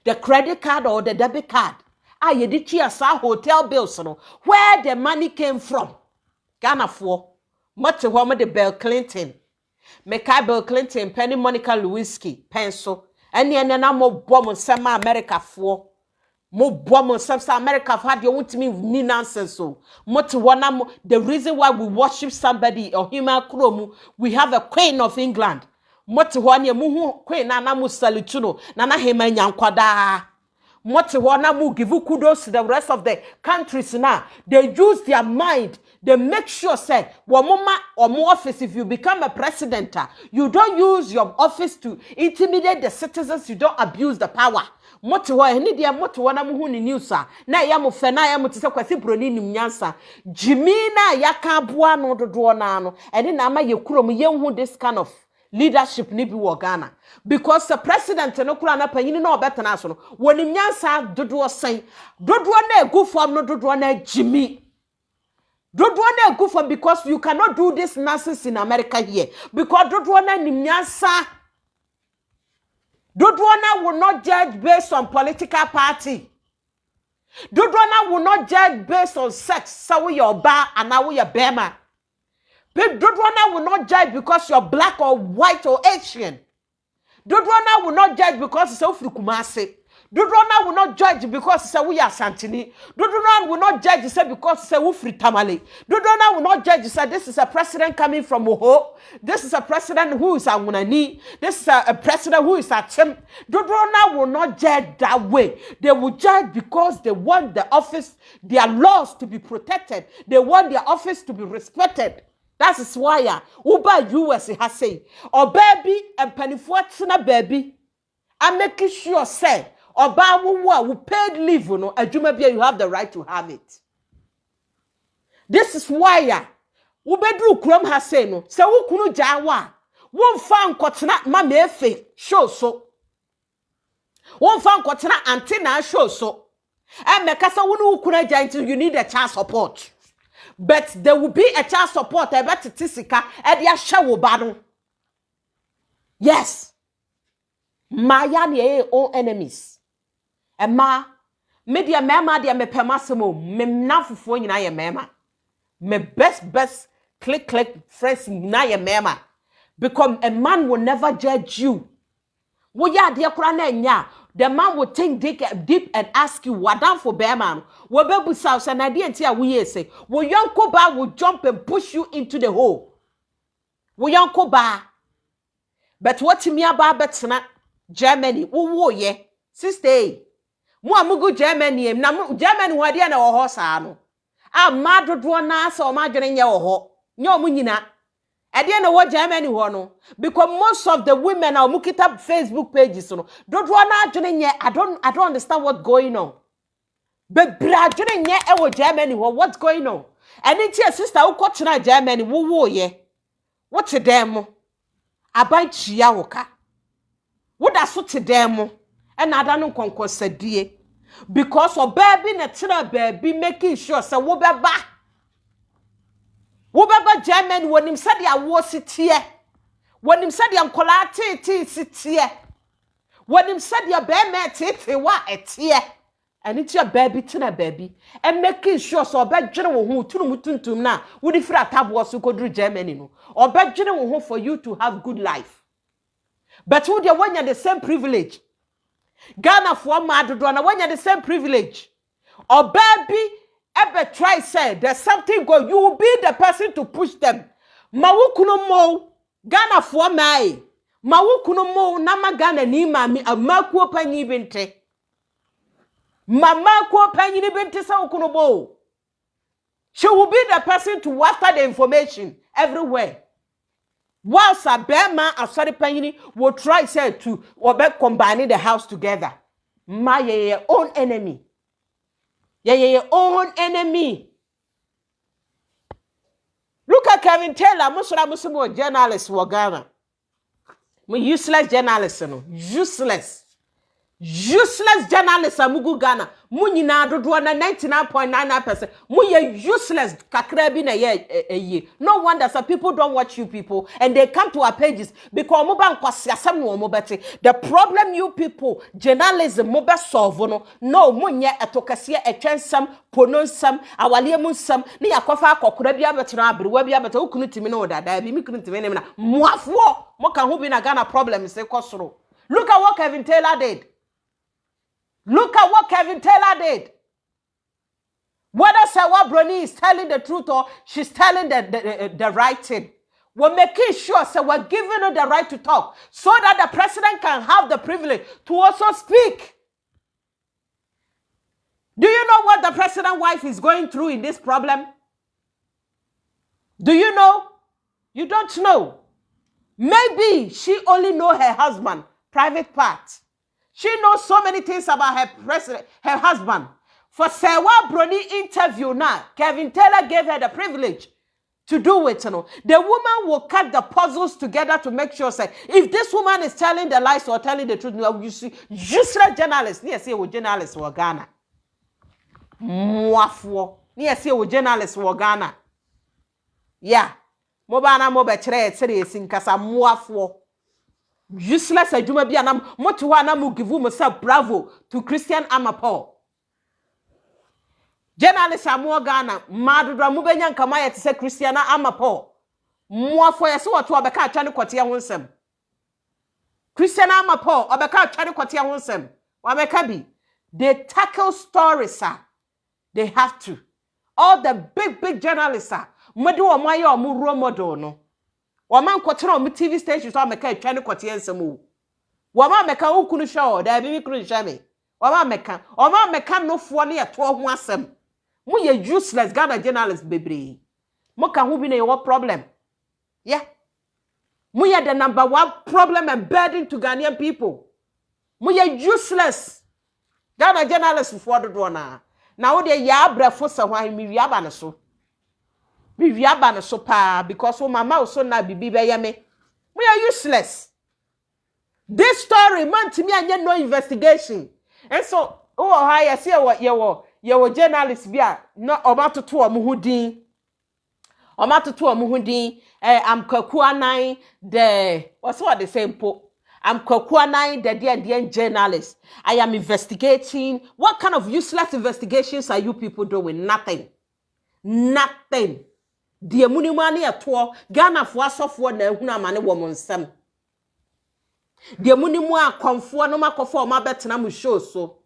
the credit card or the debit card. Ye di sa hotel bills no, where the money came from. Ghana for much of the Bill Clinton. Meka Bill Clinton, Penny Monica Lewinsky, pencil. Any na mo bomb sama America for. Mo bomb some America for had you want me ni nonsense so. The reason why we worship somebody or human kromu, we have a queen of England. Motu one ye muhu queen na mu salituno na hema nyankwada. Motu one mu give kudos to the rest of the countries now. They use their mind. They make sure say wamoma or more office, if you become a president, you don't use your office to intimidate the citizens, you don't abuse the power. Motiwa eni dia motiwa na muhu ni newsa na ya mo fe na ya mo tse kwasi broni nim nyansa jimina ya ka boa no dodo na no eni na ama ye kurom ye hu this kind of leadership ni bi wo Ghana, because the president no kura na panyini na obetena so no wonim nyansa dodo sen dodo na egu fam no dodo na jimi. Don't want to go for, because you cannot do this nonsense in America here. Because don't want to nimyansa. Don't want will not judge based on political party. Don't want will not judge based on sex. So we your bar and now we your bema. Don't want will not judge because you're black or white or Asian. Don't want will not judge because it's so Kumasi. Dodona will not judge because say we are Santini. Dodona will not judge say because say we free Tamale. Dodona will not judge say this is a president coming from Oho. This is a president who is a Munani. This is a president who is a Chim. Dodona will not judge that way. They will judge because they want the office, their laws to be protected. They want their office to be respected. That is why Uber US has said, oh baby and pennyfortuna baby. I'm making sure say Oba who paid leave, no, adwuma you have the right to have it. This is why Ubedru Krom has said no, se wo kunu jawa, won fa nkotena ma mefe show so. Won fa nkotena antenna show so. And mekasa wonu kuna ja until you need a child support. But there will be a child support about tisika e dia hwe wo ba no. Yes. Maya ne own enemies. Emma, media mema dia me pemasemo, me nafufu nyina ye mema. Me best click friends nyina ye mema. Because a man will never judge you. Wo ya de kura na nya, the man will think deep and ask you what down for bear man. Wo bebu south and idea ntia wo ye say. Wo yonko ba will jump and push you into the hole. Wo yonko ba. But what me aba betna Germany, wo ye. Sister, mo amugu Germany, na Germany wadi na wo ho saa no. A madodo na asa o madwene nye wo ho. Nye o munyina. E de na wo Germany ho no, because most of the women are mukita Facebook pages no. Dodo na adwene nye, I don't understand what's going on. But adwene nye e wo Germany ho, what's going on? And it's your sister who got to Germany, wo ye. What's them? Abai chia wo ka. What that's what them? And I don't conquer because of baby na baby making sure say wo beba German when him said ya wo sit here, when him said ya nkola tete sit here, when him said ya be me tete wa etie, and it's your baby tina baby and making sure so be dwene wo ho tunu mutuntum na wo di fra tabo so kodru Germany no or be dwene wo ho for you to have good life. But who dey when you the same privilege Ghana for madodo na when you the same privilege or baby ever try say there's something go you will be the person to push them ma wo kuno mo Ghana for mai ma wukunu mo na magana ni mami amakuo panyi binte mama ko panyi ni binte sa wukunu bo. She will be the person to water the information everywhere. Whilst a bear man and sorry panyi will try say to or combining the house together. My own enemy. Your own enemy. Look at Kevin Taylor, Muslim journalist Wagana. My useless journalist, no. Useless journalist amugu Ghana. Munyina dodo na 99.99%. Muye useless kakrebi na ye. No wonder some people don't watch you people and they come to our pages because muba nkwasiasam no mobeti. The problem you people journalism mobe solve no munye etokase etwensam pononsam awaliamunsam ne yakofa akokora bia betena abrewa bia beta ukunu timi no dada bi mikunu timi ne na muafo moka ho bi na Ghana problem se kosoro. Look at what Kevin Taylor did. Look at what Kevin Taylor did. Whether Serwaa Broni is telling the truth or she's telling the right thing. We're making sure we're giving her the right to talk so that the president can have the privilege to also speak. Do you know what the president's wife is going through in this problem? Do you know? You don't know. Maybe she only knows her husband, private part. She knows so many things about her husband. For Serwaa Broni interview now, Kevin Taylor gave her the privilege to do it. You know. The woman will cut the puzzles together to make sure, say, if this woman is telling the lies or telling the truth, you see, useless journalists. Yes, we journalists were Ghana. Mwafwo. Yes, we journalists were Ghana. Yeah. Mobana mobetire etere sinkasa mwafwo. Useless adwuma bia na motowa na mu give myself bravo to Christian Amapo. Journalist amu Ghana madodra mu benya nkama ye te Christian Amapo. Muafo ye se woto obeka atwa ne kote ho nsem. Christian Amapo obeka atwa ne kote ho nsem. Wa meka bi they tackle stories sir. They have to. All the big journalists sir. Modi wo maye o mu role model no. Waman kwotena o TV station so ameka atwa ne kote nsem o. Wama meka ukunu show da bi mikunu shame. Wama meka nofo ne yeto ho asem. Mo ye useless Ghana journalists bebre. Mo ka ho bi na your problem. Yeah. Mo ye the number one problem and burden to Ghanaian people. Mo ye useless Ghana journalists for do na. Na wo de ya abrafo se hwan mi wiaba ne so. Mi wiaba ne so pa because wo mama wo so na bibi be ye me. Mo ye useless. This story man to me anya no investigation. And so oh ha ya se ye wo journalist bia no omatoto omuhudin. Omatoto omuhudin am kwakuanan the what's what the same po. I'm kwakuanan the dear journalist. I am investigating. What kind of useless investigations are you people doing? Nothing. Nothing. The munimani ato Ghana for asofo na ehunu amane wo monsam. The munimu akonfo no makofo ma betena mu show so.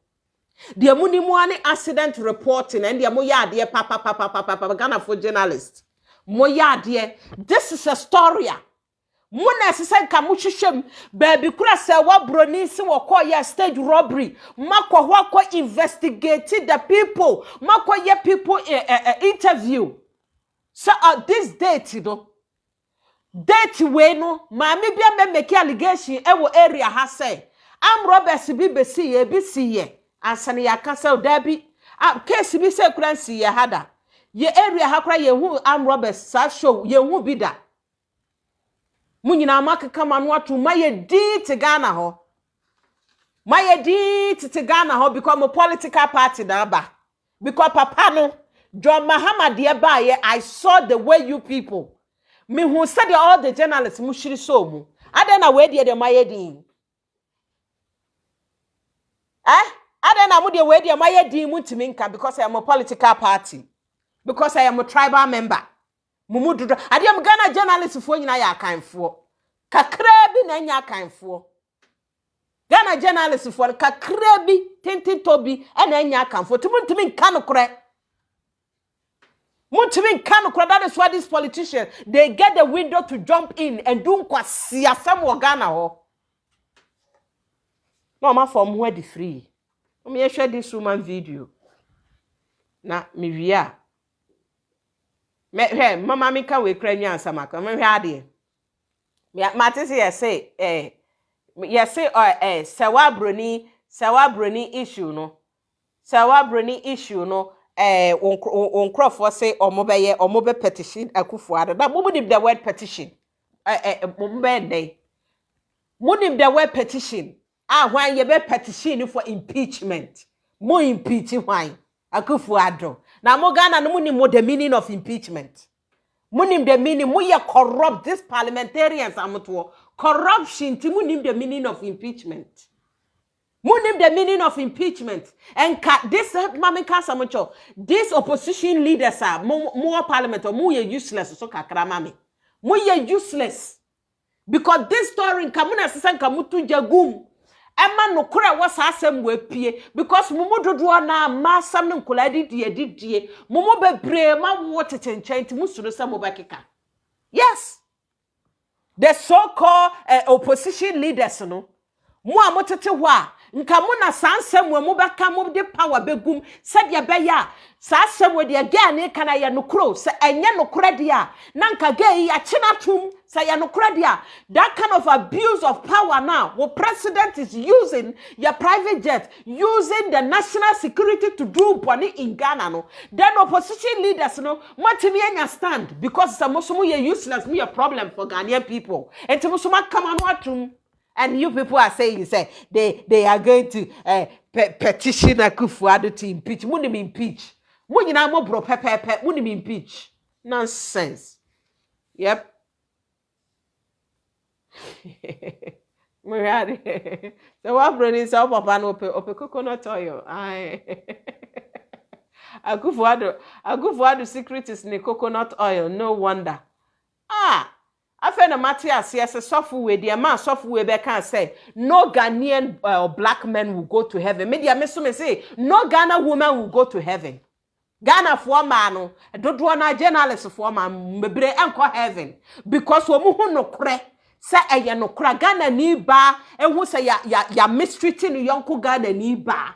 The munimu ani accident reporting and the moya ade papa Ghana for journalist. Moya ade. This is a story. Muna sisen ka muhwehwem baby kura Serwaa Broni si woko ye stage robbery makwa ho investigate the people makwa ye people interview so this date date we no maami bia me make allegation e wo area ha say am robbers bi besi ye bi si ye ansane ya ka say dabi case bi say kura si ye hada ye area ha kura ye hu am robbers sa show ye hu bi da munyina makaka manu atu maye di te Ghana ho maye di te Ghana ho because mo political party na ba because papa no John Mahama de ba ye I saw the way you people me who said all the journalists mu shiri so mu ade na we de maye di ade na mu de we de maye di mu ntimi nka because I am a political party because I am a tribal member Mumudu adiam Ghana journalists fo nyina ya kanfo kakra bi na nya kanfo Ghana journalists fo kakra bi tintin tobi na nya kanfo tumuntumi nka no kore Muntimi can that is why these politicians they get the window to jump in and do kwasi asem wo Ghana ho. No ma from where the free. Me share this woman video. Na me wia. Me mama me ka we kra nwa asamaka. Me hwe ade. Me matese say Serwaa Broni issue no. Serwaa Broni issue no. Onkrofo say omobe petition Akufo-Addo. That munim the word petition. Munim the word petition. Why you be petition for impeachment? Mo impeach why Akufo-Addo. Now mo Ghana no munim the meaning of impeachment. Munim the meaning mo ye corrupt this parliamentarians amoto corruption ti munim the meaning of impeachment. Munim the meaning of impeachment and this mama kasamocho this opposition leaders are more parliament or more useless so kakra mami more useless because this story kamuna sesan kamutu jagum Emma no kura was asem we pie because mumu dodo na ma sam no nkola didie mumu bebre ma wo tetenchan ti musuro sam obakeka. Yes, the so-called opposition leaders no mo amotete ho a nka mo na sansem we mo beka mo de power begum said ya beya sansem we de ga na kana ya no kro se enye no kra de a na nka ga ya chinatum say ya no kra de a that kind of abuse of power now what president is using your private jet using the national security to do boni in Ghana no then opposition leaders no matimi enya stand because some so you useless me a problem for Ghanaian people and to so come on watum. And you people are saying, say they are going to petition Akufo-Addo to impeach. Munim impeach. Munyina mo bro pepe. Munim impeach. Nonsense. Yep. Muriade. Serwaa Broni say papa no ope coconut oil. Aye. Akufo-Addo secret is in coconut oil. No wonder. Afena Matthias yes software the man software be can say no Ghanaian black men will go to heaven. Media me say no Ghana woman will go to heaven. Ghana for man no dodo na journalist for man bebre enko heaven because wo mu hu no kre say eye no kra Ghana ni ba hu say ya mistreating yonko Ghana ni ba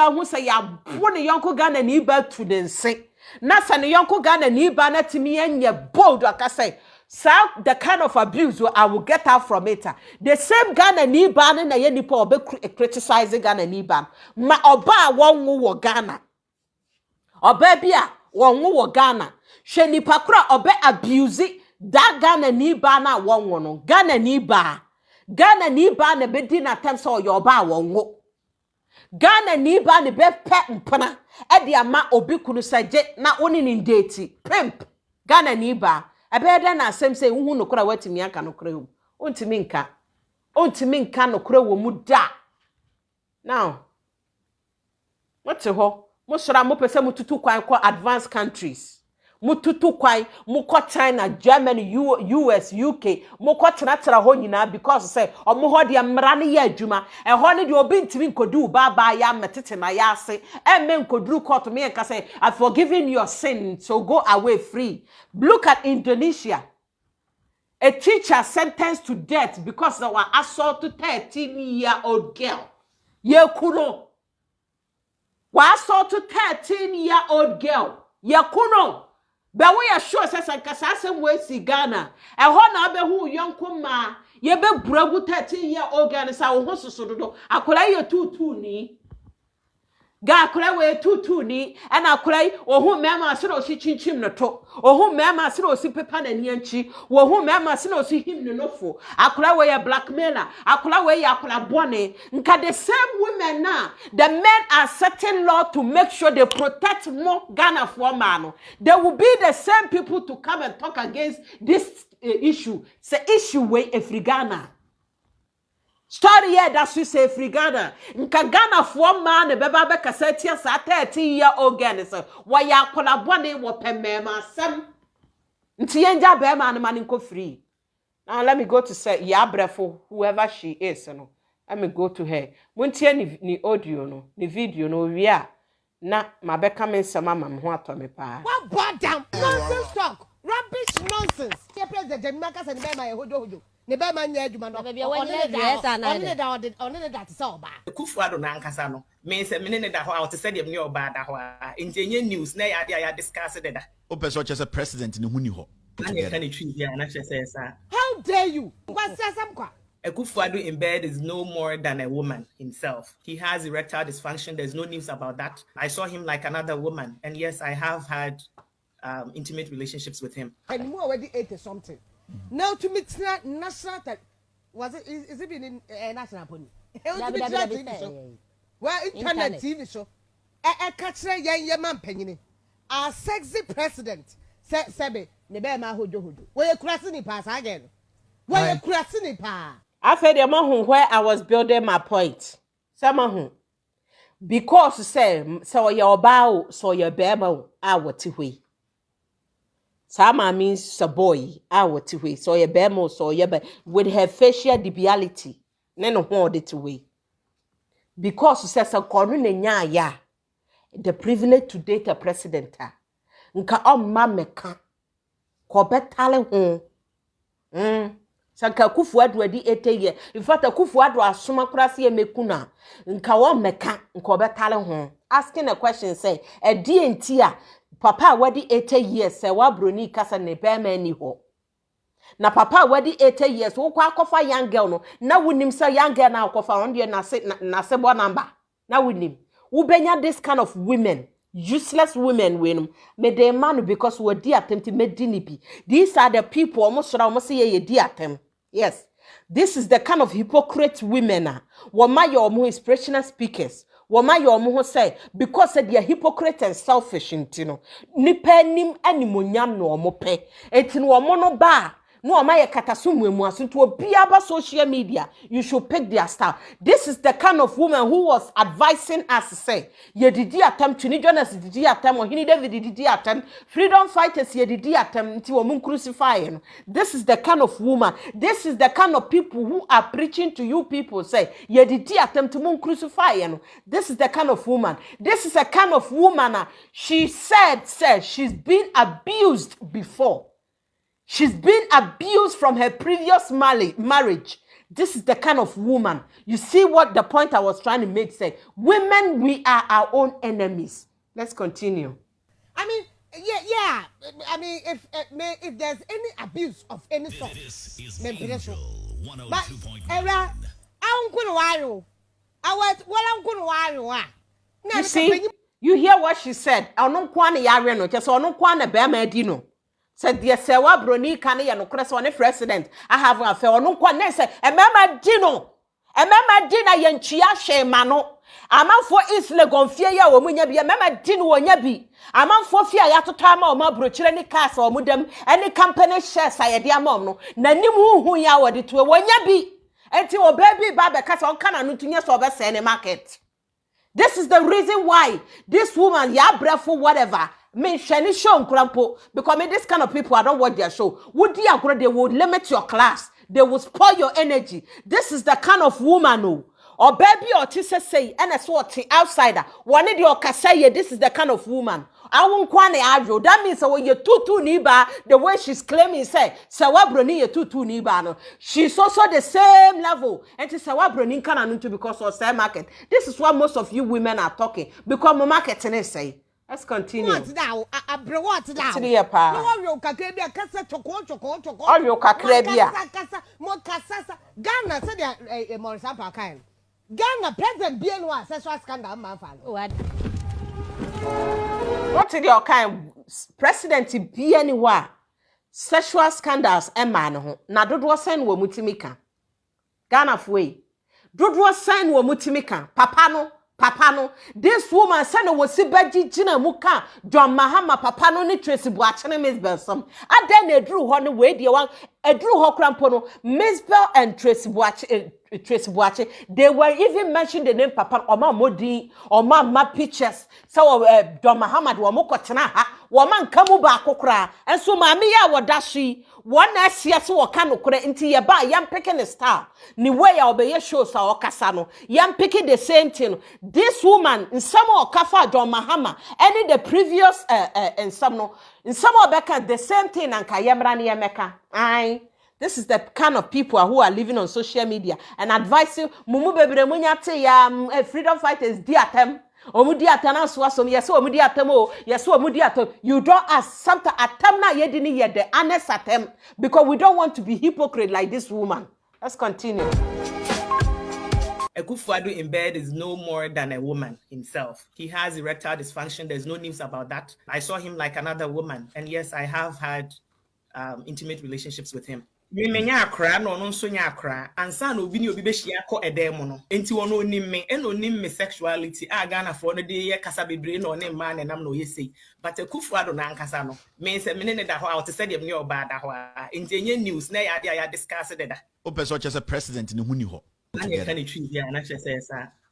hu say ya bo ne yonko Ghana ni ba to den se na say ne yonko Ghana ni ba na timi enye bold aka say so the kind of abuse I will get out from it. The same Ghana ni ban na ye nipa obe criticizing Ghana ni ban. Ma oba won wo Ghana. Oba bia won wo Ghana. Hwe nipa kra obe abuse that Ghana ni ban na won wo no. Ghana ni ba na be di na tem so yo oba won wo. Ghana ni ba ne be pe mpana e de ama obi kunu saje na oni ni date pimp Ghana ni ba abeda na asem say hu no kora watimi aka no kora hu ontimi nka no kora wo mu da now what ho mo sora mo pese mo tutu kwan ko advanced countries mo tutu kwan mo ko China Germany US UK mo ko tenatera ho nyina because say omo ho de mra ne ya adwuma e ho ne de obi ntimi nkodu baba ya metete na ya ase e me nkoduru court me nka say I've forgiven your sin so go away free. Look at Indonesia. A teacher sentenced to death because they were assault to 13-year-old girl. Ye kuno. Wa assault to 13-year-old girl. Ye kuno. But we are sure says and kasasem we si Ghana. E ho na be hu yonko ma ye be bragu 13-year-old girl sa wo ho sosododo. Akola ye tutu ni. Ga akola we tutu ni and akola ohu mema se no si chinchim no to. Ohu mema se no si pepa na ni anchi. Ohu mema se no si him no fo. Akola we ye blackmailer. Akola we ye akola bone. Nka the same women now. The men are setting law to make sure they protect more Ghana for man. There will be the same people to come and talk against this issue. Say issue way every Ghana. Story here that's we say free Ghana. Nka Ghana for man e beba be kasetia sa 13-year-old girl so wa ya kola bone wo pemema sem. Nti yenja be man man nko free. Now let me go to say Yabrefo whoever she is no. Let me go to her. Muntie ni audio no, ni video no wi a Na mabeka me nsema mam ho atome pa. What bottom nonsense talk. Rubbish nonsense. The president Jamaica said be my hojo. Ne be man nya adwuma no. Baby, when you dress and on that so ba. Kufuado na nkasa no. Me say me ne da ho out say dem ne oba da ho a. Njenye news na ya discuss it da. O person just a president in huni ho. How dare you? What's some kwa? Kufuado in bed is no more than a woman himself. He has erectile dysfunction. There's no news about that. I saw him like another woman. And yes, I have had intimate relationships with him. And more already ate something. Now to meet national, was it, is it been in national pony? Well, internet TV show. A catcher young man penny. Our sexy president said, Sebe, Nebema Hojo. Where you crossing pass again? Where you crossing pa? I fed the man where I was building my point. Some because say so your bow so your bebo I what to we. Sama means a boy I what to we so your bemo so your with her facial debility. None of it to we. Because says a corona ya the privilege to date a president. Nka mama ka ko betale ho. Sanka Kufuado adi 8 years. In fact, Kufuado asoma kurase emekuna. Nka wo meka nka obetale ho. Asking a question say, e DNT a papa wadi 8 years Serwaa Broni kasa ne be ma ni ho. Na papa wadi 8 years wo kwa akofa young girl no. Na wunim say young girl na akofa on de na se bo number. Na wunim. Wo benya this kind of women. Useless women win me de man because we di attempt me dinibi. These are the people almost say ye di attempt. Yes. This is the kind of hypocrite women. Wama your more inspirational speakers. Wama your more say because they are hypocrite and selfish intino. Nipe nim animonyam no mope. Etino womono ba. No amaye katasumwe mu asunto obi aba social media. You should pick their style. This is the kind of woman who was advising us to say, ye didi attempt to journalists didi attempt or hini David didi attempt freedom fighters ye didi attempt to woman crucify. This is the kind of woman. This is the kind of people who are preaching to you people say ye didi attempt to woman crucify. This is the kind of woman. This is a kind of woman. She said she's been abused before. She's been abused from her previous marriage. This is the kind of woman. You see what the point I was trying to make say. Women, we are our own enemies. Let's continue. I mean, yeah. I mean, if there's any abuse of any sort, but era, I'm going to You see, you hear what she said. I don't want to yare no, just I don't want to bear my dino. Said the Serwaa Broni can ya no cress on a president. I have a fair no one say, a mama dino. A mama dina yenchia she mano. A man for Isle Gonfia or Munya be a mama dino or yabi. A man for fear ya to time or my brochure any castle or mudem any company shares I dear mom. Nanimu who ya were it to a one yabi. Until a baby baba castle can nutunya over any market. This is the reason why this woman, ya breath for whatever. Me shani show nkrampo because me this kind of people I don't watch their show. Would you agree they would limit your class? They will spoil your energy. This is the kind of woman who or baby or tisa say and a sort outsider. One of your say this is the kind of woman. I won't kwane ajo. That means when you tutu niba the way she's claiming say Serwaa Broni you tutu niba no. She's also the same level. And to Serwaa Broni can anuntu because of same market. This is what most of you women are talking because my market say. Let's continue. What now? What now? Three pa. No you kakrebia kasa choko. All you kakrebia. Kasa mo kasa. Ghana said the Morisa Pakan. Ghana president BNY sexual scandal man fan. What is your kind president BNY sexual scandals e man ho. Na dodo sen wo mutimika. Ghana fwe. Dodo sen wo mutimika. Papa no, this woman said was Sibaji Jina Muka, John Mahama, Papa no, ni Tracy Buachana Miss Belsom. And then they drew one way, the one, a drew her crampono, Miss Bell and Tracy Buache. They were even mentioned the name Papa or Ma Modi or Ma Pictures. So, John Mahama, Wamoko Tanaha, Waman Kamuba Kokra, and so Mamia Wadashi, one asia so waka no kore nti ye ba yam picking the style ni way ya obeye shows a okasa no yam picking the same thing. This woman in some okafa John Mahama any the previous in some obeka the same thing and kayemra ni yemeka. Aye. This is the kind of people who are living on social media and advising mumu bebre munyate ya freedom fighters diatem. Omudi atana so asom yes omudi atem o yes omudi atem. You don't ask something atem na ye dini ye the honest atem because we don't want to be hypocrite like this woman. Let's continue. Akufo-Addo in bed is no more than a woman himself. He has erectile dysfunction. There's no news about that. I saw him like another woman. And yes, I have had intimate relationships with him. Me menya akra no no nso nya akra ansa na obi ni obi be hia kọ edem no enti wono onim me eno onim me sexuality Ghana for no de ye kasa bebre no ne ma nenam no ye sei but Akufo-Addo na ankasa no me se me ne da ho out say dem ne oba da ho enti enye news na ya discuss it da o person just a president in huni ho na ye kan tree ya na che say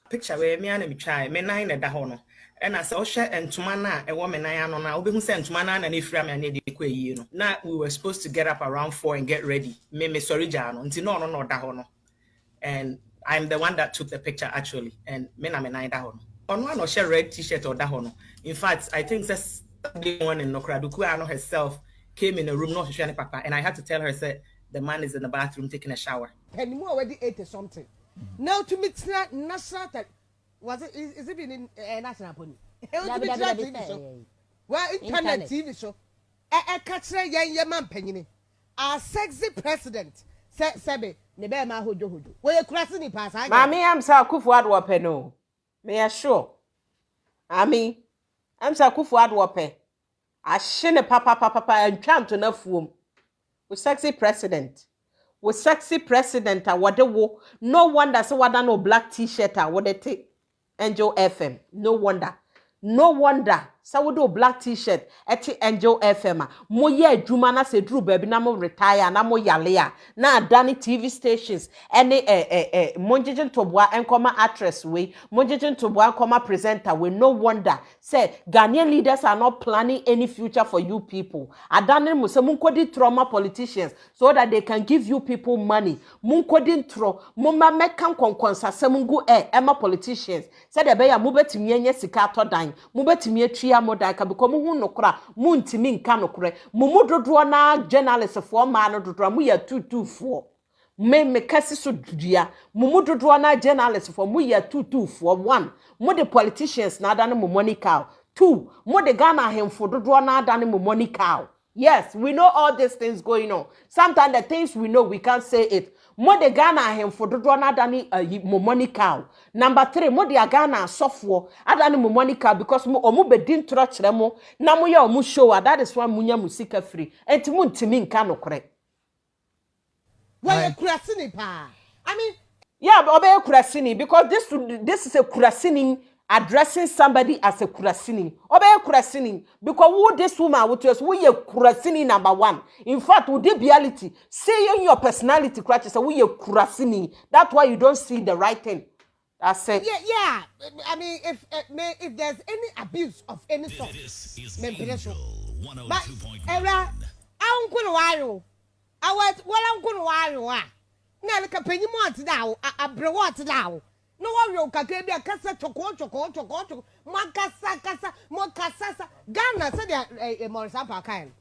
picture we me ana me try me nan na da ho no and as o hye entoma na e wo me nan ano na obehu se entoma na na efira me ana de kwa yie no na we were supposed to get up around 4 and get ready me sorry ja no nti no da ho no and I'm the one that took the picture actually and me na me nan da ho no ono no share red t-shirt or da ho no in fact I think this one in Nokraduku ano herself came in a room no hwehwe ne papa and I had to tell her say the man is in the bathroom taking a shower Penny already ate something now to meet national was it is it been in national pony well internet TV show catch ye man penny our sexy president sebe ne be ma hojo we kurase ni pass Mami am sa Akufo-Addo ope no me assure ami am sa Akufo-Addo ope ahye ne papa antwa to na fuom we sexy president a wode wo no wonder say wada no black t-shirt a wode te Angel FM no wonder say wode black t-shirt eti Angel FM mo ye adwuma na se duru baby na mo retire na mo yale a na adani TV stations any monjejin toboa enkoma actress we monjejin toboa enkoma presenter we no wonder say Ghanaian leaders are not planning any future for you people adani mo se munkodi trauma politicians so that they can give you people money munkodi tro mo ma mekan konkonsa se mungu ema politicians say de be ya mo betimi enye sika atodan mo betimi atria moda ka because mu hu nokora mu ntimi nka nokore mu dodo na journalist for ma no dodo mu ya tutufuo me kasi so dua mu dodo na journalist for mu ya tutufuo 1 mu the politicians na ada no mu money cow 2 mu the Ghana hemfo dodo na ada no mu money cow. Yes, we know all these things going on. Sometimes the things we know, we can't say it. More the Ghana him for the drona than money cow. Number 3, more the Ghana software than money cow because mo bedin trust remo. Na mo ya mo show that is why munya musika free. And to me kano correct. Well, kurasini pa. I mean, yeah, but obey kurasini because this is a kurasini. Addressing somebody as a kurasini. Obey kurasini. Because who this woman would us, we are kurasini number 1. In fact, with the reality, seeing your personality crutches, we are kurasini. That's why you don't see the right thing. That's it. Yeah. I mean, if there's any abuse of any sort, but era, I'm going to wire. I was I'm going to wire. Now look at penny months now. I brought what now. No worry, kakebe akasa choko makasa mokasa Ghana said they Morrison Parkan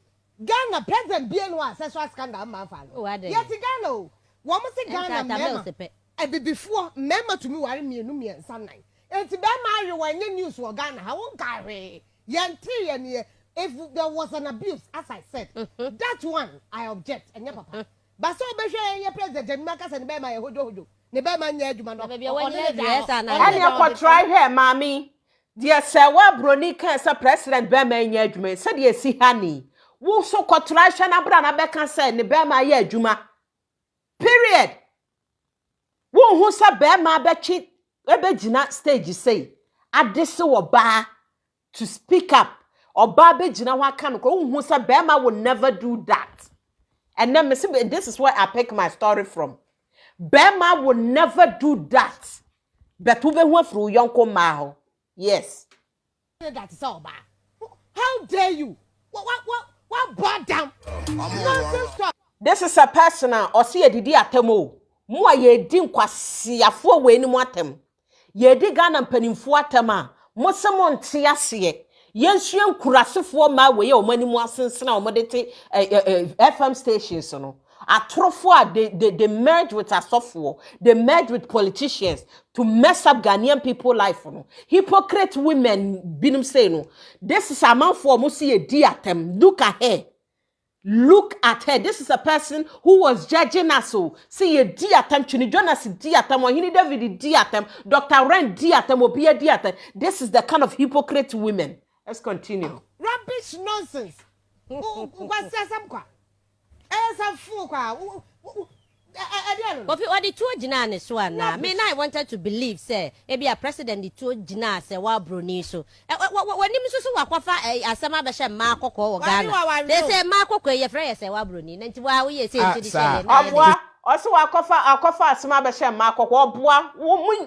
Ghana president BNY sexual scandal man fan yes Ghana one say Ghana member and before member to me worry me no me san nine and to be marry when news for Ghana how won't carry yanti if there was an abuse as I said that one I object and your papa but so be sure president Makasa and be my hojo Nebe manya adwuma no ani akọ try here mami dear Serwaa Broni kan say president be manya adwuma say de si hani wo so kọ try hwe na bra na be kan say ne be ma ye adwuma period wo hu say be ma be chi ebe gina stage say adese wo ba to speak up oba be gina ho aka no wo hu say be ma will never do that and then this is where I pick my story from. Bema will never do that. But we went through Yonko Maho. Yes. That is all bad. How dare you? What bad damn? Nonsense talk. This is a person or see a didi atemo. Mua ye din kwasi afo we ni mu atem. Ye di Ghana mpanimfo atema. Mosamon tiase. Yensuen kurasefo ma we ye omani mu asensena omodete FM stations no. Atrofo they merge with asofo. They merge with politicians to mess up Ghanaian people life no. Hypocrite women binum say no. This is a man for mo see a di atem. Look at her. Look at her. This is a person who was judging us. So, see a diatem, Chini Jonas diatem, or Hini David diatem, Dr. Ren diatem, or Pia diatem. This is the kind of hypocrite women. Let's continue. Rubbish nonsense. What's that? As a fool, Kofi odi tuo jina ne so ana me na I wanted to believe say e be a president di tuo jina Serwaa Broni so wanim so wakwafa asama be hye ma akokọ wo Ghana they say ma akokọ ye frɛ ye Serwaa Broni nti wa wo ye say nti di shele na also akofa asama be hye ma akokọ oboa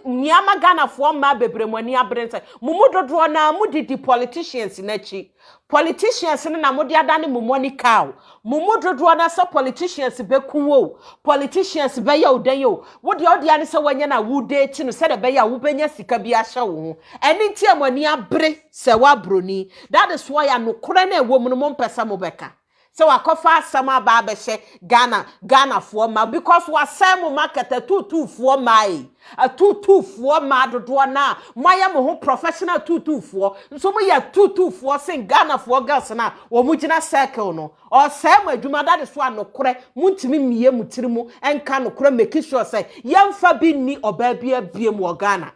niama Ghana fo ma bebremani abrente mumudodo na mudidi politicians na chi politicians na mudi adane mumoni cow mumudodo na so politicians be kuwo politicians be ya odan yo wo de odi ane se wanya na wo date no se de be ya wo benya sika bi ahye wo eni nti amani abre Serwaa Broni. That is why anokore na ewo mu no mpesa mo beka so wakofa asama ba be hye Ghana fo ma because wasam mo market tutu fo mai a tutu fo ma dodo na moya mo ho professional tutu fo so mo ya tutu fo sen Ghana fo girls na wo mu gina circle no o sam adwuma that is why anokore muntimi miye mutirimu enka anokore make sure say yemfa bi ni oba bia biem wo Ghana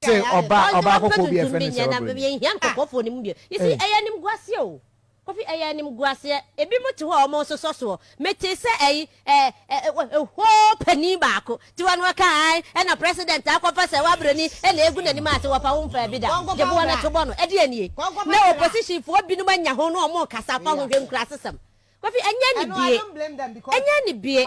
say oba kokko bi efe ni Serwaa Broni yan kokofo ni mu bi you see eyanim guase o Kofi eyanim guase ebi muti ho omo so meti se ho pani baako ti wanu kai na president akofa Serwaa Broni na egu nani ma se wofa wo mfa bi da je bo na to bono e de anie na opposition fo bi no manya ho no omo kasa fa ho hwem kra sesem Kofi enya ni bie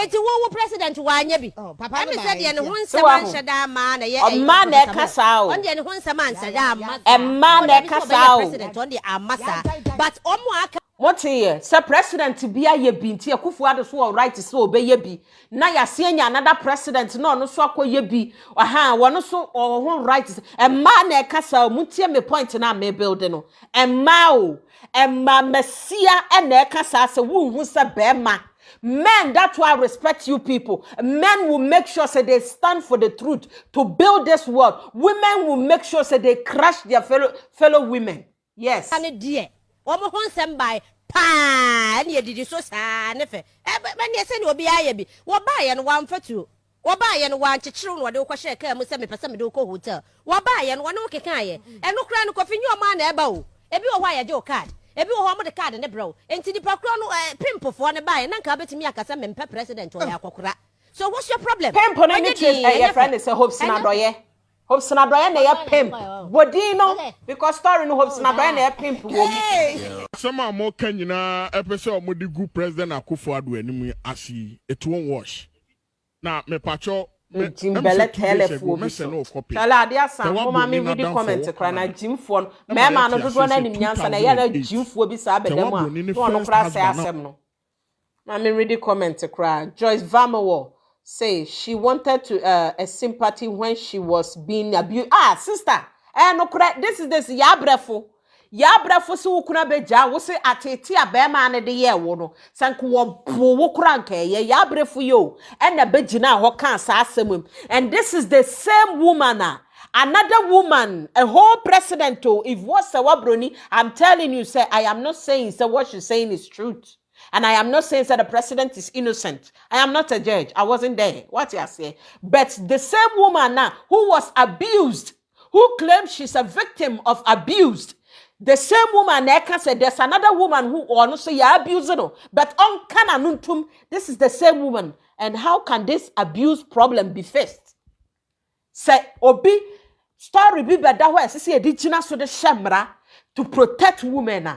eti wo president wa anya bi papa no said ye ne ho nsema nhyeda ma na ye ma na kasa o on de ne ho nsema nseda ma ma na kasa o president on de amasa but omo aka Motie, se president bia ye bi nti Akufo ado so right so obeye bi na ya se anya another president no so akoye bi aha wono so ho right emma na ekasa mutie me point na me build no emma mesia na ekasa se wunhu se bema men that why I respect you people. Men will make sure say they stand for the truth to build this world. Women will make sure say they crush their fellow women. Yes. Ane die omo ho nsem bai pa na yedidi so saa ne fe ba ne se ne obi aye bi wo ba ye no wan fatu wo ba ye no wan chichiru no de ko hye ka mu se me pese me de ko hotel wo ba ye no wo no keka ye eno kra no kofi nyo ma na eba o ebi wo ho aye de o card ebi wo ho mo de card ne bro enti di pakro no pimpofo ne ba ye na nka betimi akasa me mpe president o ya akokora so what's your problem pimpo no ni your friend is a hope sinadoye Hope Sinadoye na ya pimp. Bodino because story no Hope Sinadoye na ya pimp wo. Some are more Kenyana episode of the good president Akufo-Addo anim asi it won't wash. Now me pacho Jimbele telephone. Chala ade asan mo ma me read comment kra na jimfo no. Me ma no dodo na nim nyansa na ya na jimfo bi sa abedam a. No kra say asem no. Ma me read comment kra. Joyce Vamawo say she wanted to a sympathy when she was being abused. Sister, no correct. This yabrefo so wukuna beja wo se atete abema ne de ye wo no sanko wo wo kura nka ye yabrefo yo na begina ho kan sa asemum. And this is the same woman another woman, a whole president. If what's Serwaa Broni, I'm telling you, say I am not saying say what she's saying is truth. And I am not saying that the president is innocent. I am not a judge. I wasn't there. What you say? But the same woman now who was abused, who claims she's a victim of abuse, the same woman can say there's another woman who also abused no. But on kananuntum, this is the same woman. And how can this abuse problem be faced? Say obi story be better where say edijina so the shamra to protect women.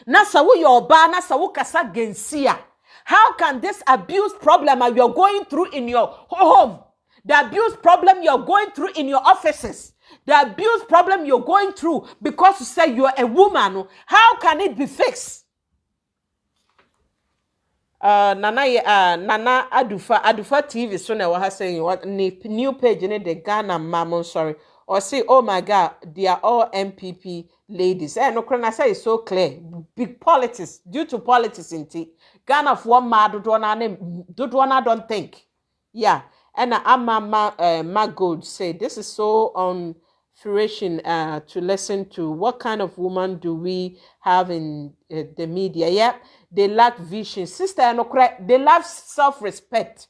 Na sawo your ba na sawo kasa gensia. How can this abuse problem you're going through in your home, the abuse problem you're going through in your offices, the abuse problem you're going through because you say you're a woman, how can it be fixed? Nana Adufa TV so na wa saying what new page in the Ghana mama sorry or say oh my god they are all MPP ladies no krana say it's so clear big politics due to politics in Ghana for mad do one don't think yeah and ma gold say this is so fruition to listen to. What kind of woman do we have in the media? Yep, they lack vision. Sister, they lack self-respect.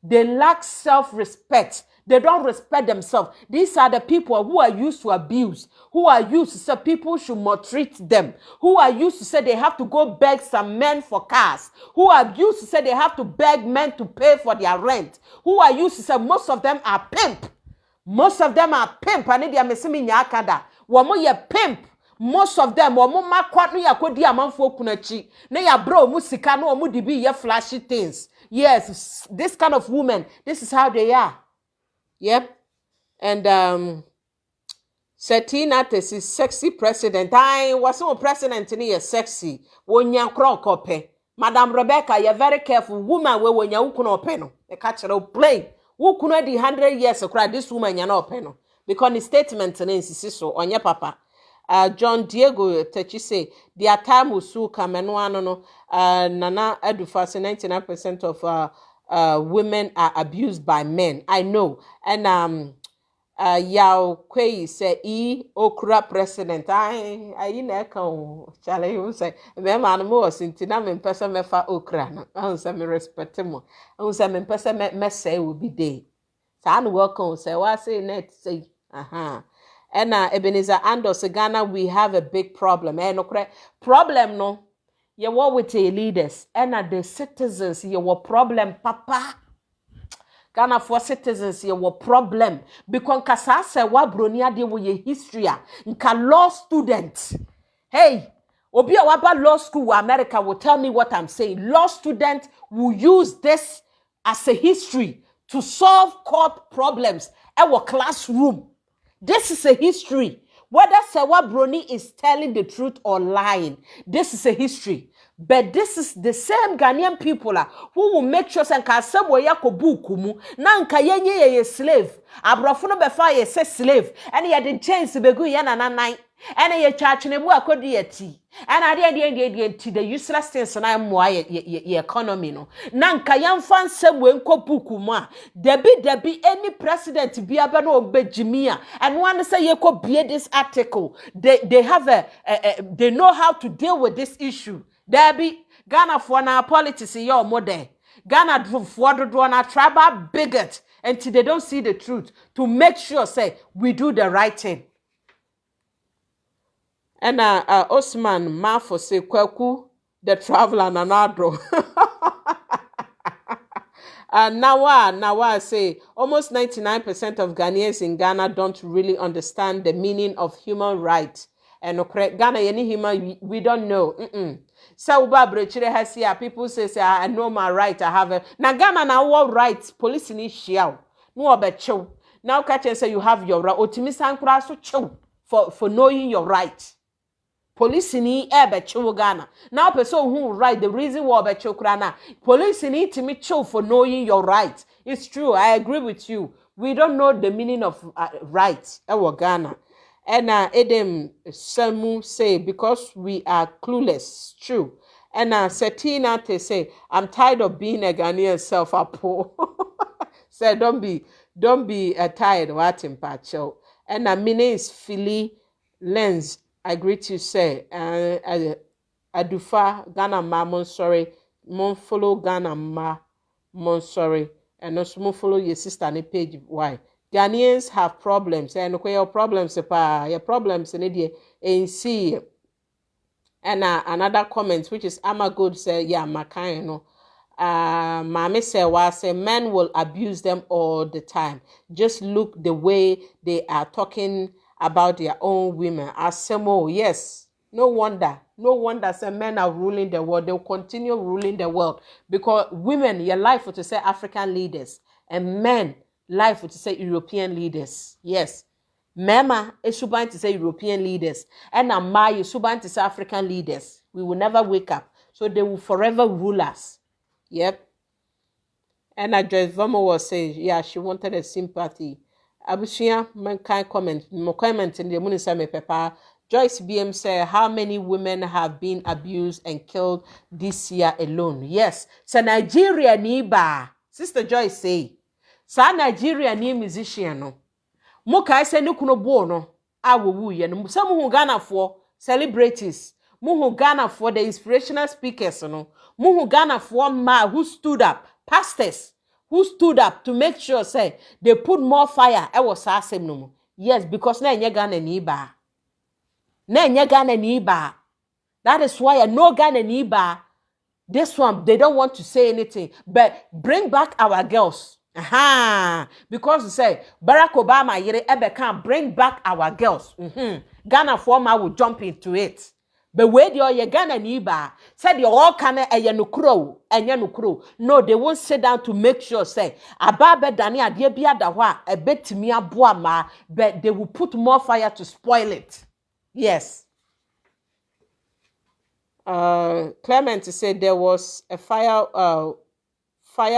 They lack self-respect. They don't respect themselves. These are the people who are used to abuse, who are used to say people should maltreat them, who are used to say they have to go beg some men for cars, who are used to say they have to beg men to pay for their rent, who are used to say most of them are pimp. Most of them are pimp. And they are missing nyakada. Wamo ye pimp. Most of them, wamo makwat no yakodi amanfo kunachi. Ne ya bro musika no omu dibi ye flashy things. Yes, this kind of women, this is how they are. Yep. And Setina is sexy president. I was so president in here sexy. Wonya kope. Madam Rebecca, you're very careful. Woman we wonya ukuno peno. E catch it plain. Who could the 100 years of this woman you're not penal because the statement and so on your papa. John Diego Techi say their time will soon come and no Nana Edufa 99% of women are abused by men. I know. And Yao Kwei say okra president. I na kan chale you say me man mo sintina me pesa me fa okra na. I say me respect mo. I say me pesa me say will be there. Sa no welcome say what say net say aha. And Ebenezer Andos Ghana we have a big problem. No problem no. You what with the leaders and the citizens you what problem papa. Ghana for citizens here were problem because kasa Serwaa Broni ade wo ye history nka law student. Hey, obi a waba law school in America will tell me what I'm saying. Law student will use this as a history to solve court problems our classroom. This is a history. Whether Serwaa Broni is telling the truth or lying, this is a history. But this is the same Ghanaian people who will make sure that Kasebo Yakobukumu, Nanka ye slave, Abrafuno Befa ye say slave, and he had the chance to be good yana nine, and ye charge nebu akodieti, and I did the useless things and I'm why ye economy no. Nanka yan fan Sebo Nkopukuma, there be any president to be abano Bejimia, and one say ye could be this article. They have they know how to deal with this issue. There be Ghana for na politics in your mother. Ghana for do na tribal bigot until they don't see the truth to make sure say we do the right thing. And Osman Mafo say Kweku the traveler na nadro. Nawa say almost 99% of Ghanaians in Ghana don't really understand the meaning of human rights. And Ghana any human we don't know. So people say I know my right. I have a na Ghana na what rights police in Shiao. No obecho. Now catch and say you have your right. Otimisan kura so chow for knowing your right. Police in ebecho Ghana. Now person who right the reason why obecho kura na police in timi chow for knowing your right. It's true. I agree with you. We don't know the meaning of rights. Ghana. And Edem Samu say because we are clueless, true. And Setina te say I'm tired of being a Ghanaian self-apo. Say don't be tired of acting pacho. And my name is Philly Lens. I greet you say Adufa Ghana ma mon sorry mon follow Ghana ma mon sorry and also mon follow your sister on the page why. Ghanaians have problems, and your problems, your problems, and see. And another comment, which is Good say, yeah, Makai, no. Mami say, men will abuse them all the time. Just look the way they are talking about their own women. Asemo, yes, no wonder, say men are ruling the world. They'll continue ruling the world because women, your life would to say African leaders, and men. Life to say European leaders. Yes. Mema is suban to say European leaders. And Amai is suban to say African leaders. We will never wake up. So they will forever rule us. Yep. And Joyce Vomo was saying, yeah, she wanted a sympathy. Abusia, mankind comment in the Munisame Pepper. Joyce BM said, how many women have been abused and killed this year alone? Yes. So Nigeria niba. Sister Joyce say, so Nigeria ni musician no. Moka I say no kuno bo no. Awu ye no. Some who Ghana for celebrities. Muhu Ghana for the inspirational speakers no. Muhu Ghana for ma who stood up. Pastors who stood up to make sure say they put more fire. I was asking no. Yes, because na enye Ghana ni ba. Na enye Ghana ni ba. That is why I know Ghana ni ba. This one, they don't want to say anything. But bring back our girls. Aha. Because you say, Barack Obama, Ebe can bring back our girls. Ghana former will jump into it. But where do you Ghana niba? Said you all can a no, they won't sit down to make sure, say, Ababe Dani Adiabia Dawa, a bit to me a boama, but they will put more fire to spoil it. Yes. Clement said there was a fire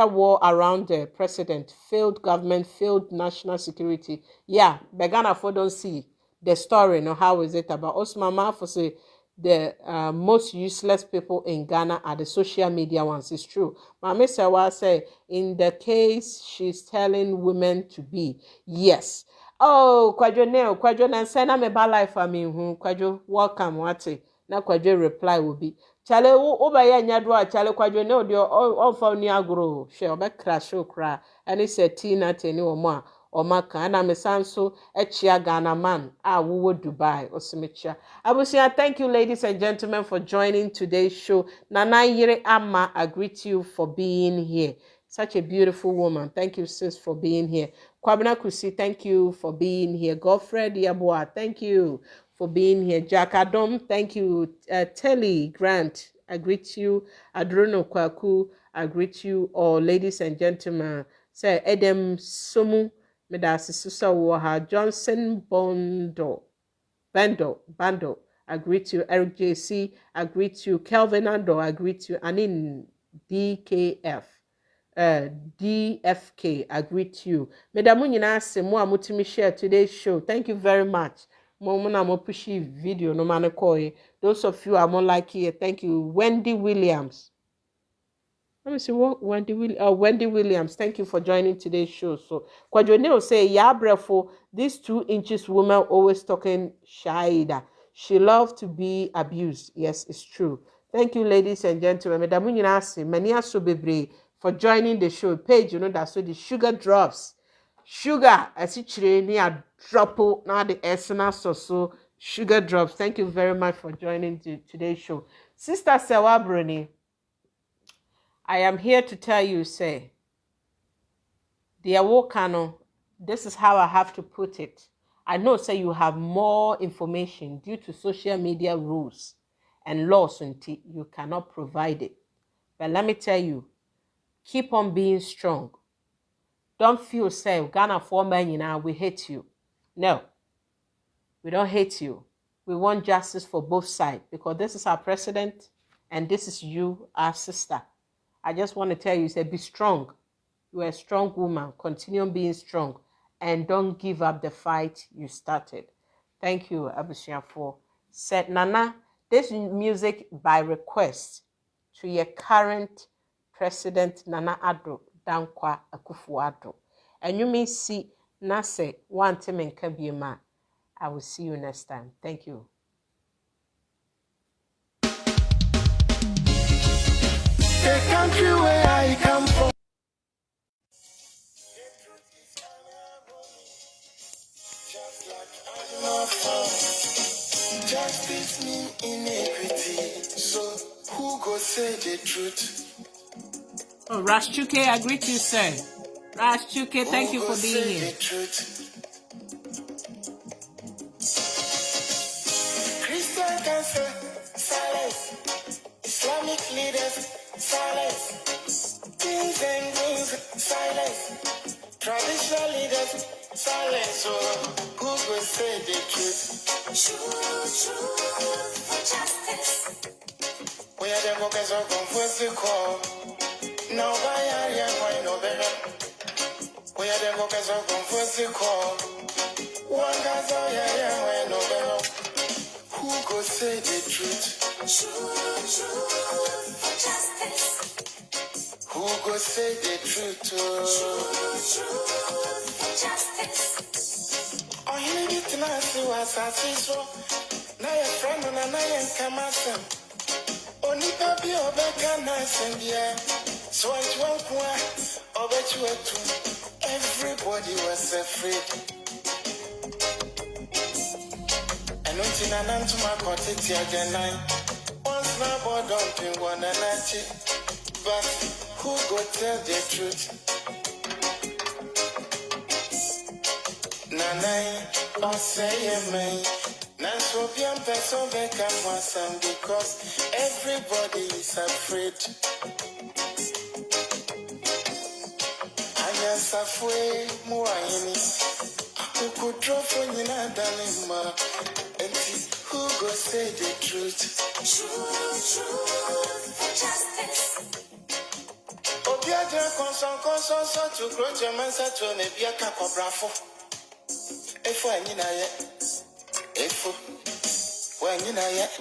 war around the president, failed government, failed national security. Yeah, but Ghana for don't see the story. No, how is it about Osman Mafo say the most useless people in Ghana are the social media ones. It's true. Mama Serwaa say in the case she's telling women to be. Yes. Oh, Kwadjo na send me ba life for me. Kwadjo, welcome. Wati. Na Kwadjo reply will be chale ubaye nyadwa chale Kwadjo ne odi onfa ni agro she obe crash okra ani se tina teni omo omaka na mesanso echia Ghana man wo Dubai osimicha. Abusia, thank you ladies and gentlemen for joining today's show. Nana Yire Amma, I greet you for being here. Such a beautiful woman. Thank you, sis, for being here. Kwabena Kusi, thank you for being here. Godfred Yabua, thank you for being here. Jack Adam, thank you. Telly Grant, I greet you. Adrono Kwaku, I greet you all. Ladies and gentlemen, say Edem Sumu, Medasi Susa Waha, Johnson Bando, I greet you. Eric JC, I greet you. Kelvin Ando, I greet you. Anin DKF. DFK, I greet you. Medamu nyina se mo amutimi share today's show. Thank you very much. Mo pushy video no man koi. Those of you are more like here. Thank you. Wendy Williams. Let me see what Wendy Williams. Thank you for joining today's show. So Kwadjo will say, yeah, brefo, this 2 inches woman always talking shaida. She loves to be abused. Yes, it's true. Thank you, ladies and gentlemen. Medamu nyina se many aso bebre for joining the show page. You know that's so the sugar drops. Sugar, as it's near a drop now the essence so sugar drops. Thank you very much for joining today's show. Sister Serwaa Broni, I am here to tell you, say, dear Wokano, this is how I have to put it. I know, say, you have more information due to social media rules and laws until you cannot provide it. But let me tell you, keep on being strong. Don't feel say Ghana for men, we hate you. No, we don't hate you. We want justice for both sides because this is our president and this is you, our sister. I just want to tell you, say, be strong. You are a strong woman. Continue being strong and don't give up the fight you started. Thank you, Abusia, for said Nana. This music by request to your current President Nana Addo Dankwa Akufo-Addo. And you may see Nase one time in Kabima. I will see you next time. Thank you. The country where I come from. Just like I'm justice mean inequity. So who go say the truth? Oh, Rashchuke, I greet you, sir. Rashchuke, thank you for being here. Christian cancer, silence. Islamic leaders, silence. Kings and queens, silence. Traditional leaders, silence. So who will say the truth? Truth for justice. We are the focus of conference call. No buy why no better. We are the focus of comfort call. One guy's oh yeah, why no better. Who go say the truth? Truth for justice. Who go say the truth? Truth for justice. Oh, he did not see what I see so. Now your friend and I am come out. Only baby Obeka nice and yeah. So I won't over you too. Everybody was afraid. And until I am to my cottage again, once my boy dumping one and but who go tell the truth? Nanai, or say me. Nanso bien person become one because everybody is afraid. Anya safwe muayini. Who could draw for you dalima? And who go say the truth? Truth for justice. Obiaja konson so to grow Germansa to me be a cacobrafo. If I need If when you know yet.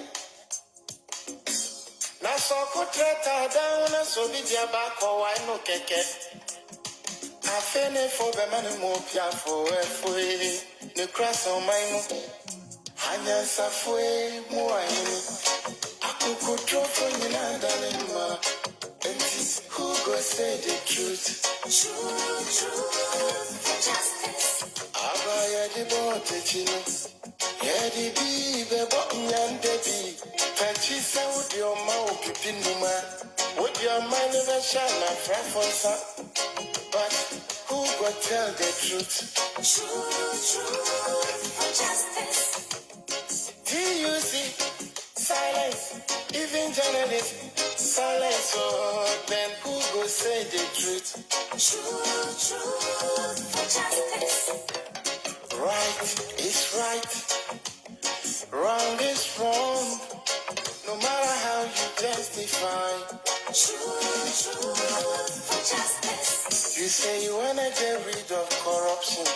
Now so could down so be your back or why no keke. I feel for the money more piafo if the cross on my moon. Hanya safwe more I could draw for you now, darling. And who go say the truth? Truth for justice. Abaya the boat, Yedi be the bottom and baby. Pachi sound your mouth, Pipinuma. Would your mind never shine a friend? But who go tell the truth? Truth for justice. Do you see silence? Even journalists silence. Oh, then who go say the truth? Truth for justice. Right is right. Wrong is wrong, no matter how you justify. Truth for justice. You say you wanna get rid of corruption.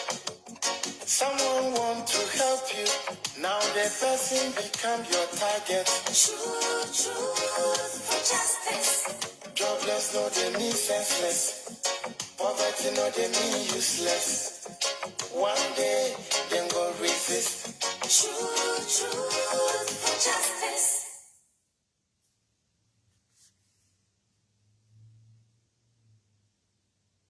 Someone want to help you. Now the person become your target. Truth for justice. Jobless, no they mean senseless. Poverty, no they mean useless. One day, then go resist. Truth for justice.